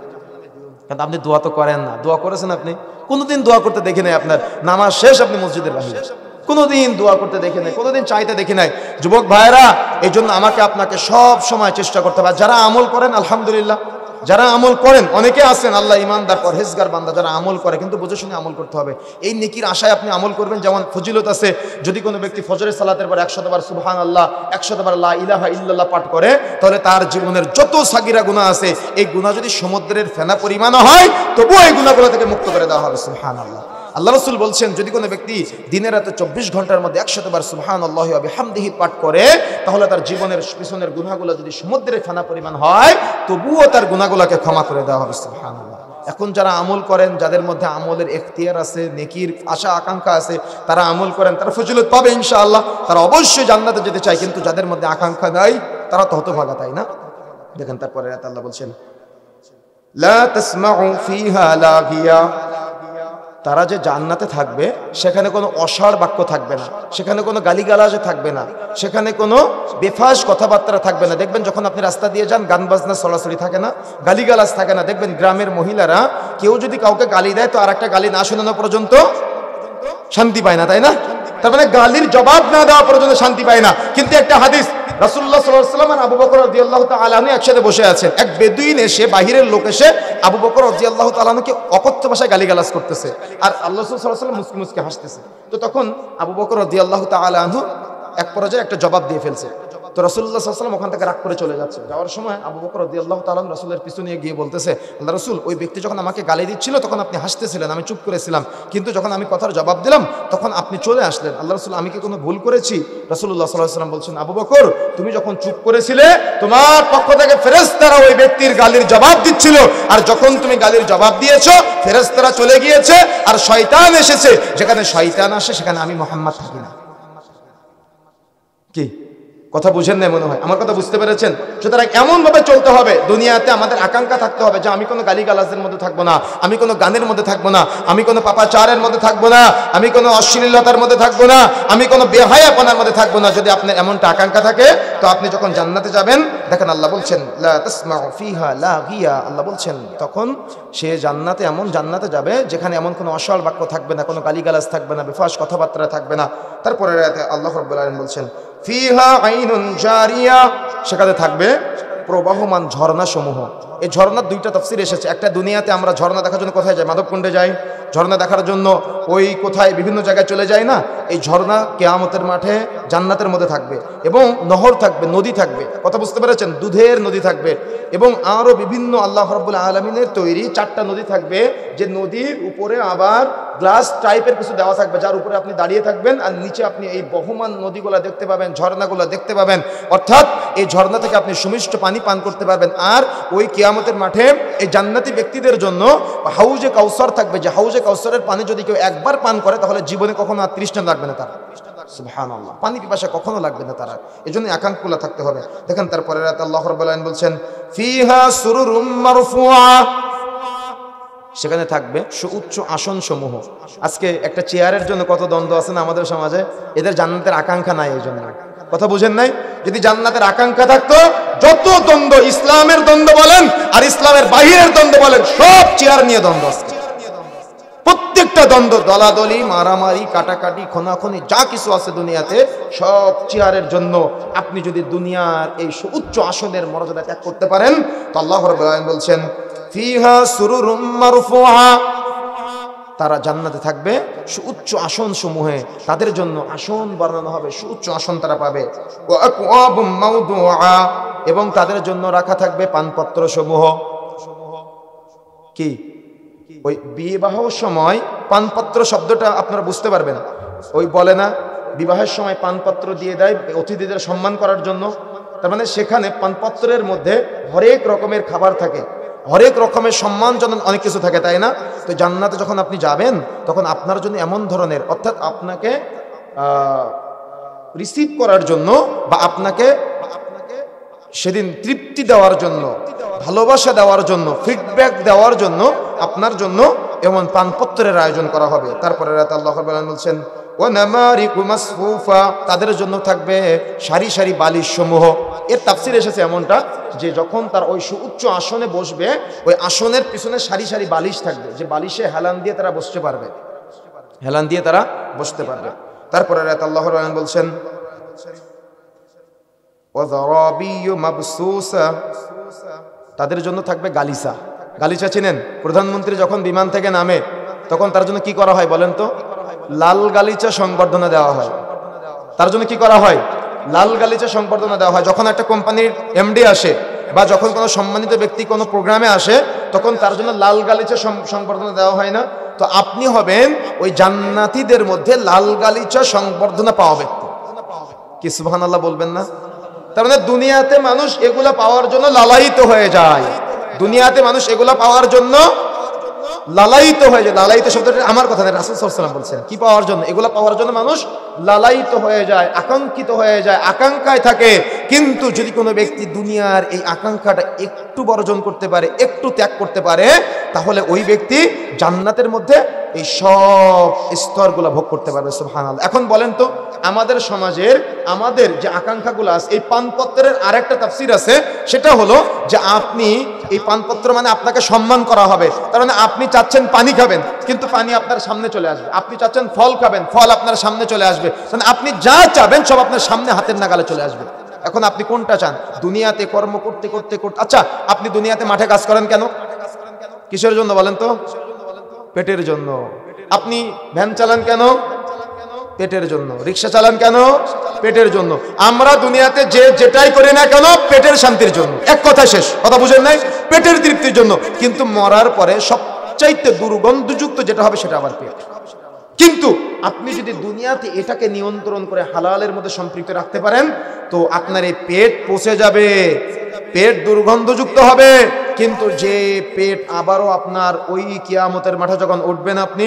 কিন্তু আপনি দোয়া তো করেন না। দোয়া করেছেন আপনি? কোনোদিন দোয়া করতে দেখি নাই আপনার। নামাজ শেষ আপনি মসজিদের বাহিরে, কোনোদিন দোয়া করতে দেখি নাই, কোনোদিন চাইতে দেখি নাই। যুবক ভাইরা, এই জন্য আমাকে আপনাকে সব সময় চেষ্টা করতে হবে। যারা আমল করেন আলহামদুলিল্লাহ, যারা আমল করেন, অনেকে আছেন আল্লাহ ইমানদার পরহেজগার বান্দা যারা আমল করে, কিন্তু বুঝে শুনে আমল করতে হবে। এই নেকির আশায় আপনি আমল করবেন। যেমন ফজিলত আছে, যদি কোনো ব্যক্তি ফজরের সালাতের পর 100 বার সুবহানাল্লাহ, 100 বার লা ইলাহা ইল্লাল্লাহ পাঠ করে, তাহলে তার জীবনের যত সাগিরা গুনাহ আছে, এই গুনাহ যদি সমুদ্রের ফেনা পরিমাণও হয়, তবুও এই গুনাহগুলো থেকে মুক্ত করে দেওয়া হবে। সুবহানাল্লাহ। আল্লাহ রাসূল বলছেন, যদি কোনো ব্যক্তি দিনের রাতে 24 ঘন্টার মধ্যে 100 বার সুবহানাল্লাহি ওয়া বিহামদিহি পাঠ করে, তাহলে তার জীবনের পিছনের গুনাহগুলো যদি সমুদ্রের ফেনা পরিমাণ হয়, তবুও তার গুনাহগুলোকে ক্ষমা করে দেওয়া হবে। সুবহানাল্লাহ। এখন যারা আমল করেন, যাদের মধ্যে আমলের এখতিয়ার আছে, নেকির আশা আকাঙ্ক্ষা আছে, তারা আমল করেন, তারা ফজিলত পাবে ইনশাআল্লাহ, তারা অবশ্যই জান্নাতে যেতে চায়। কিন্তু যাদের মধ্যে আকাঙ্ক্ষা নাই, তারা তো হতভাগা, তাই না? দেখেন তারপরে আল্লাহ বলছেন, লা তাসমাউ ফিহা লাগিয়া, তারা যে জান্নাতে থাকবে সেখানে কোনো অসাড় বাক্য থাকবে না, সেখানে কোনো গালিগালাজ থাকবে না, সেখানে কোনো বেফাস কথাবার্তা থাকবে না। দেখবেন যখন আপনি রাস্তা দিয়ে যান গান বাজনা সরাসরি থাকে না, গালিগালাজ থাকে না। দেখবেন গ্রামের মহিলারা কেউ যদি কাউকে গালি দেয় তো আর একটা গালি না শোনানো পর্যন্ত শান্তি পায় না, তাই না? তার মানে গালির জবাব না দেওয়া পর্যন্ত শান্তি পায় না। কিন্তু একটা হাদিস, রাসূলুল্লাহ সাল্লাল্লাহু আলাইহি ওয়াসাল্লাম আর আবু বকর রাদিয়াল্লাহু তাআলা আনহু একসাথে বসে আছেন। এক বেদুইন এসে, বাহিরের লোক এসে আবু বকর রাদিয়াল্লাহু তাআলা আনহুকে অকথ্য ভাষায় গালিগালাজ করতেছে, আর আল্লাহ রাসূল সাল্লাল্লাহু আলাইহি ওয়াসাল্লাম মুস্কি মুস্কি হাসতেছে। তো তখন আবু বকর রাদিয়াল্লাহু তাআলা আনহু এক পর্যায়ে একটা জবাব দিয়ে ফেলছে। তো রাসূলুল্লাহ সাল্লাল্লাহু আলাইহি ওয়াসাল্লাম ওখান থেকে রাগ করে চলে যাচ্ছে। যাওয়ার সময় আবু বকর রাদিয়াল্লাহু তাআলা রাসূলের পিছু নিয়ে গিয়ে বলতেছে, আল্লাহ রাসূল, ওই ব্যক্তি যখন আমাকে গালি দিচ্ছিল তখন আপনি হাসতেছিলেন, আমি চুপ করেছিলাম, কিন্তু যখন আমি কথার জবাব দিলাম তখন আপনি চলে আসলেন। আল্লাহ রাসূল, আমি কি কোনো ভুল করেছি? রাসূলুল্লাহ সাল্লাল্লাহু আলাইহি ওয়াসাল্লাম বলছেন, আবু বকর, তুমি যখন চুপ করেছিলে তোমার পক্ষ থেকে ফেরেশতারা ওই ব্যক্তির গালির জবাব দিচ্ছিল, আর যখন তুমি গালির জবাব দিয়েছো ফেরেশতারা চলে গিয়েছে আর শয়তান এসেছে। যেখানে শয়তান আসে সেখানে আমি মুহাম্মদ থাকি না। কি কথা বুঝেন না মনে হয়? আমার কথা বুঝতে পেরেছেন? সুতরাং এমন ভাবে চলতে হবে, দুনিয়াতে আমাদের আকাঙ্ক্ষা থাকতে হবে যে আমি কোনো গালিগালাজের মধ্যে থাকবো না, আমি কোনো গানের মধ্যে থাকবো না, আমি কোনো পাপাচারের মধ্যে থাকবো না, আমি কোনো অশ্লীলতার মধ্যে থাকবো না, আমি কোনো বেহায়াপনার মধ্যে থাকবো না। যদি আপনার এমনটা আকাঙ্ক্ষা থাকে তো আপনি যখন জান্নাতে যাবেন, দেখেন আল্লাহ বলছেন লা তাসমাউ ফিহা লাগিয়া, আল্লাহ বলছেন তখন সে জান্নাতে এমন জান্নাতে যাবে যেখানে এমন কোনো অশ্লীল বাক্য থাকবে না, কোনো গালিগালাজ থাকবে না, বেফাস কথাবার্তা থাকবে না। তারপরে আল্লাহ রাব্বুল আলামিন বলছেন ফিহা আইনুন জারিয়া, সেখানে থাকবে প্রবাহমান ঝর্ণা সমূহ। এই ঝর্ণার দুইটা তাফসীর এসেছে। একটা, দুনিয়াতে আমরা ঝর্ণা দেখার জন্য কোথায় যাই? মাধবকুণ্ডে যাই ঝর্ণা দেখার জন্য, ওই কোথায় বিভিন্ন জায়গায় চলে যায় না? এই ঝর্ণা কিয়ামতের মাঠে জান্নাতের মধ্যে থাকবে এবং নহর থাকবে, নদী থাকবে। কথা বুঝতে পেরেছেন? দুধের নদী থাকবে এবং আরো বিভিন্ন আল্লাহ রাব্বুল আলামিনের তৈরি 4টা নদী থাকবে, যে নদীর উপরে আবার গ্লাস টাইপের কিছু দেওয়া থাকবে, যার উপরে আপনি দাঁড়িয়ে থাকবেন আর নিচে আপনি এই বহমান নদীগুলো দেখতে পাবেন, ঝর্ণাগুলো দেখতে পাবেন। অর্থাৎ এই ঝর্ণা থেকে আপনি সুমিষ্ট পানি পান করতে পারবেন। আর ওই কিয়ামতের মাঠে এই জান্নাতি ব্যক্তিদের জন্য হাউজে কাউসার থাকবে, যে হাউজে কাউসারের পানি যদি কেউ একবার পান করে তাহলে জীবনে কখনো আর তৃষ্ণা লাগবে না তার। সুবহানাল্লাহ, পানি পিপাসা কখনো লাগবে না তারা। এজন্য আকাঙ্ক্ষা থাকতে হবে। দেখেন তারপরে রাতে আল্লাহ রাব্বুল আলামিন বলছেন ফিহা সুরুরুম মারফুআ, সেখানে থাকবে সুউচ্চ আসন সমূহ। আজকে একটা চেয়ারের জন্য কত দ্বন্দ্ব আছে না আমাদের সমাজে? এদের জান্নাতের আকাঙ্ক্ষা নাই, এই জন্য। কথা বুঝেন নাই? যদি জান্নাতের আকাঙ্ক্ষা থাকতো, যত দ্বন্দ্ব, ইসলামের দ্বন্দ্ব বলেন আর ইসলামের বাহিরের দ্বন্দ্ব বলেন, সব চেয়ার নিয়ে দ্বন্দ্ব আছে। প্রত্যেকটা দ্বন্দ্ব, দলাদলি, মারামারি, কাটাকাটি, খোনাখুনি, যা কিছু আছে দুনিয়াতে সব চেয়ারের জন্য। আপনি যদি দুনিয়ার এই সুউচ্চ আসনের মর্যাদা ত্যাগ করতে পারেন তো আল্লাহ রাব্বুল আলামিন বলছেন ফিহা সুরুরুম মারফুআ, তারা জান্নাতে থাকবে সুউচ্চ আসন সমূহে, তাদের জন্য আসন বানানো হবে, সুউচ্চ আসন তারা পাবে। ওয়া আকওয়াবুম মাওদুআ, এবং তাদের জন্য রাখা থাকবে পানপত্র সমূহ। কি ওই বিবাহ সময় পানপত্র শব্দটা আপনারা বুঝতে পারবেন। ওই বলে না বিবাহের সময় পানপত্র দিয়ে দেয় অতিথিদের সম্মান করার জন্য। তার মানে সেখানে পানপত্রের মধ্যে হরেক রকমের খাবার থাকে, হরেক রকমের সম্মানজনক অনেক কিছু থাকে, তাই না? তো জান্নাতে যখন আপনি যাবেন তখন আপনার জন্য এমন ধরনের, অর্থাৎ আপনাকে রিসিভ করার জন্য বা আপনাকে সেদিন তৃপ্তি দেওয়ার জন্য, ভালোবাসা দেওয়ার জন্য, ফিডব্যাক দেওয়ার জন্য আপনার জন্য এমন পানপত্রের আয়োজন করা হবে। তারপরে রাতে আল্লাহ রাব্বুল আলামিন বলছেন ওয়া নামারিকু মাসফুফা, তাদের জন্য থাকবে সারি সারি বালিশ সমূহ। এর তাফসীর এসেছে এমনটা যে যখন তার ওই সুউচ্চ আসনে বসবে, ওই আসনের পিছনে সারি সারি বালিশ থাকবে, যে বালিশে হেলান দিয়ে তারা বসতে পারবে, হেলান দিয়ে তারা বসতে পারবে। তারপরে রাতে আল্লাহ রাব্বুল আলামিন বলছেন ওয়া যারাবিয়্যু মাবসুসা, তাদের জন্য থাকবে গালিচা। গালিচা চিনেন? প্রধানমন্ত্রী যখন বিমান থেকে নামে তখন তার জন্য কি করা হয় বলেন তো? লাল গালিচা সংবর্ধনা দেওয়া হয়। তার জন্য কি করা হয়? লাল গালিচা সংবর্ধনা দেওয়া হয়। যখন একটা কোম্পানির এমডি আসে বা যখন কোনো সম্মানিত ব্যক্তি কোনো প্রোগ্রামে আসে তখন তার জন্য লাল গালিচা সংবর্ধনা দেওয়া হয় না? তো আপনি হবেন ওই জান্নাতীদের মধ্যে লাল গালিচা সংবর্ধনা পাওয়া ব্যক্তি। কি সুবহানাল্লাহ বলবেন না? তার মানে দুনিয়াতে মানুষ এগুলা পাওয়ার জন্য লালায়িত হয়ে যায়। দুনিয়াতে মানুষ এগুলা পাওয়ার জন্য লালায়িত হয়ে যায়। লালায়িত শব্দটা আমার কথা না, রাসূল সাল্লাল্লাহু আলাইহি ওয়াসাল্লাম বলছেন। কি পাওয়ার জন্য? এগুলা পাওয়ার জন্য মানুষ লালায়িত হয়ে যায়, আকাঙ্ক্ষিত হয়ে যায়, আকাঙ্ক্ষায় থাকে। কিন্তু যদি কোনো ব্যক্তি দুনিয়ার এই আকাঙ্ক্ষাটা একটু বর্জন করতে পারে, একটু ত্যাগ করতে পারে, তাহলে ওই ব্যক্তি জান্নাতের মধ্যে এই সব স্তরগুলো ভোগ করতে পারবে। সুবহানাল্লাহ। এখন বলেন তো আমাদের সমাজের আমাদের যে আকাঙ্ক্ষাগুলো আছে, এই পানপত্রের আরেকটা তাফসীর আছে, সেটা হলো যে আপনি এই পানপত্র মানে আপনাকে সম্মান করা হবে। তার মানে আপনি চাচ্ছেন পানি খাবেন, কিন্তু পানি আপনার সামনে চলে আসবে। আপনি চাচ্ছেন ফল খাবেন, ফল আপনার সামনে চলে আসবে। মানে আপনি যা চাবেন সব আপনার সামনে হাতের নাগালে চলে আসবে। এখন আপনি কোনটা চান? দুনিয়াতে কর্ম করতে করতে করতে, আচ্ছা আপনি দুনিয়াতে মাঠে কাজ করেন কেন? কিসের জন্য বলেন তো? পেটের জন্য। আপনি ভ্যান চালান কেন? পেটের জন্য। রিক্সা চালান কেন? পেটের জন্য। আমরা দুনিয়াতে যে যেটাই করি না কেন পেটের শান্তির জন্য। এক কথা শেষ, কথা বুঝেন নাই? পেটের তৃপ্তির জন্য। কিন্তু মরার পরে সবচাইতে দুর্গন্ধযুক্ত যেটা হবে সেটা আবার পেট। কিন্তু আপনি যদি দুনিয়াতে এটাকে নিয়ন্ত্রণ করে হালালের মধ্যে সম্পৃক্ত রাখতে পারেন তো আপনার এই পেট পচে যাবে, পেট দুর্গন্ধযুক্ত হবে। কিন্তু যে পেট আবারও আপনার ওই কিয়ামতের মাঠে যখন উঠবেন, আপনি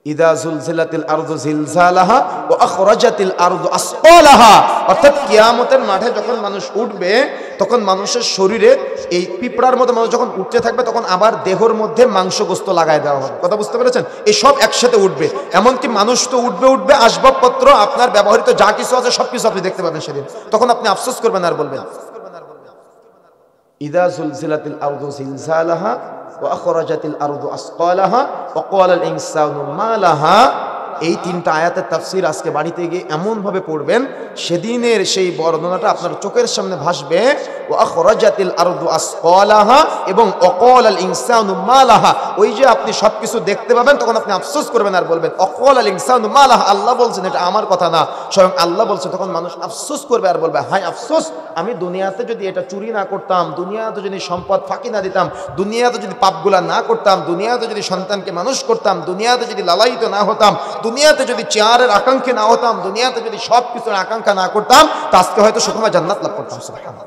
ইদা জুলজিলাতিল আরদু জিলজালাহা ওয়া আখরাজাতিল আরদু আসকালাহা, অর্থাৎ কিয়ামতের মাঠে যখন মানুষ উঠবে তখন মানুষের শরীরে এই পিঁপড়ার মতো মানুষ যখন উঠতে থাকবে তখন আবার দেহর মধ্যে মাংসগোস্ত লাগায় দেওয়া হবে। কথা বুঝতে পেরেছেন? এই সব একসাথে উঠবে। এমনকি মানুষ তো উঠবে, আসবাবপত্র আপনার ব্যবহৃত যা কিছু আছে সবকিছু আপনি দেখতে পাবেন সেদিন। তখন আপনি আফসোস করবেন আর বলবেন ইদা জুলজিলাতিল আরদু জিলজালাহা ওয়া আখরাজাতিল আরদু আসকালাহা ওয়া ক্বালাল ইনসানু মা লাহা। এই তিনটা আয়াতের তাফসীর আজকে বাড়িতে গিয়ে এমনভাবে পড়বেন সেদিনের সেই বর্ণনাটা আপনার চোখের সামনে ভাসবে। ওয়া আখরাজাতিল আরদু আসকালাহা এবং ওয়া ক্বালাল ইনসানু মা লাহা। ওই যে আপনি সবকিছু দেখতে পাবেন তখন আপনি আফসোস করবেন আর বলবেন ওয়া ক্বালাল ইনসানু মা লাহা। আল্লাহ বলছেন, এটা আমার কথা না, স্বয়ং আল্লাহ বলছেন। তখন মানুষ আফসোস করবে আর বলবে হায় আফসোস, আমি দুনিয়াতে যদি এটা চুরি না করতাম, দুনিয়াতে যদি সম্পদ ফাঁকি না দিতাম, দুনিয়াতে যদি পাপগুলা না করতাম, দুনিয়াতে যদি সন্তানকে মানুষ করতাম, দুনিয়াতে যদি লালায়িত না হতাম, দুনিয়াতে যদি চেয়ারের আকাঙ্ক্ষী না হতাম, দুনিয়াতে যদি সব কিছুর আকাঙ্ক্ষা না করতাম, তা আজকে হয়তো সুখময় জান্নাত লাভ করতাম। সুবহানাল্লাহ।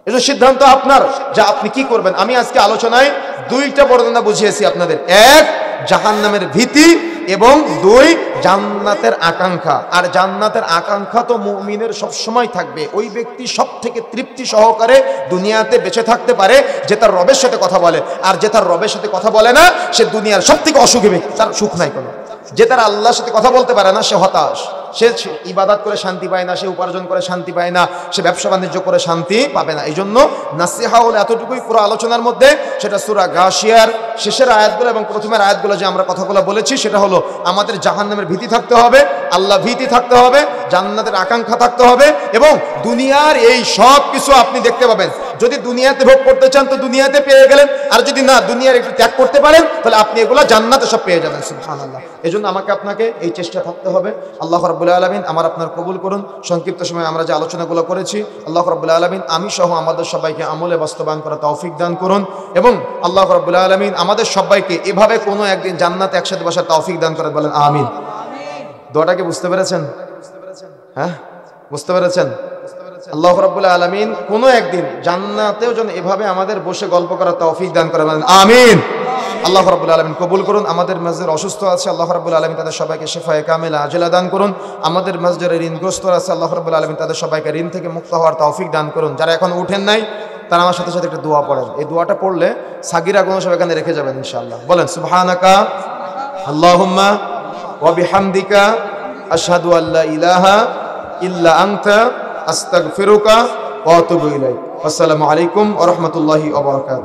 এটা সিদ্ধান্ত আপনার যে আপনি কি করবেন। আমি আজকে আলোচনায় দুইটা বর্ণনা বুঝিয়েছি আপনাদের। এক, জাহান্নামের ভীতি, এবং দুই, জান্নাতের আকাঙ্ক্ষা। আর জান্নাতের আকাঙ্ক্ষা তো মুমিনের সবসময় থাকবে। ওই ব্যক্তি সব থেকে তৃপ্তি সহকারে দুনিয়াতে বেঁচে থাকতে পারে যে তার রবের সাথে কথা বলে। আর যে তার রবের সাথে কথা বলে না সে দুনিয়ার সব থেকে অসুখী ব্যক্তি, তার সুখ নাই কোনো। যে তার আল্লাহর সাথে কথা বলতে পারে না সে হতাশ, সে ইবাদত করে শান্তি পায় না, সে উপার্জন করে শান্তি পায় না, সে ব্যবসা বাণিজ্য করে শান্তি পাবে না। এই জন্য নাসিহা হলো এতটুকুই পুরো আলোচনার মধ্যে, সেটা সূরা গাশিয়ার শেষের আয়াতগুলো এবং প্রথমের আয়াতগুলো যে আমরা কথাগুলো বলেছি সেটা হলো আমাদের জাহান্নামের ভীতি থাকতে হবে, আল্লাহ ভীতি থাকতে হবে, জান্নাতের আকাঙ্ক্ষা থাকতে হবে, এবং দুনিয়ার এই সব কিছু আপনি দেখতে পাবেন। যদি দুনিয়াতে ভোগ করতে চান তো দুনিয়াতে পেয়ে গেলেন, আর যদি না দুনিয়ার একটু ত্যাগ করতে পারেন তাহলে আপনি এগুলো জান্নাতে সব পেয়ে যাবেন। সুবহানাল্লাহ। এজন্য আমাকে আপনাকে এই চেষ্টা থাকতে হবে। আল্লাহ রাব্বুল আলামিন আমার আপনার কবুল করুন। সংক্ষিপ্ত সময়ে আমরা যে আলোচনাগুলো করেছি আল্লাহ রাব্বুল আলামিন আমি সহ আমাদের সবাইকে আমলে বাস্তবায়ন করা তৌফিক দান করুন, এবং আল্লাহ রাব্বুল আলামিন আমাদের সবাইকে এভাবে কোনো একদিন জান্নাতে একসাথে বসার তৌফিক দান করে। বলেন আমিন। দোয়াটাকে বুঝতে পেরেছেন? হ্যাঁ, বুঝতে পেরেছেন? আল্লাহ রাব্বুল আলামিন কোনো একদিন জান্নাতেও যেন এভাবে আমাদের বসে গল্প করার তৌফিক দান করে। বলেন আমিন। আল্লাহ রাব্বুল আলামিন কবুল করুন। আমাদের মাঝে অসুস্থ আছে আল্লাহ রাব্বুল আলামিন তাদের সবাইকে শিফায়ে কামিলা আজলা দান করুন। আমাদের মাঝে যারা ঋণগ্রস্ত আছে আল্লাহ রাব্বুল আলামিন তাদের সবাইকে ঋণ থেকে মুক্ত হওয়ার তৌফিক দান করুন। যারা এখন উঠেন নাই তারা আমার সাথে সাথে একটা দোয়া পড়েন। এই দোয়াটা পড়লে সাগীরা গুনাহ সব এখানে রেখে যাবেন ইনশাআল্লাহ। বলেন সুবহানাকা আল্লাহুম্মা ওয়া বিহামদিকা আশহাদু আল্লা ইলাহা ইল্লা আনতা আস্তাগফিরুকা ওয়া আতুবু ইলাইক। আসসালামু আলাইকুম ওয়া রাহমাতুল্লাহি ওয়া বারাকাতুহু।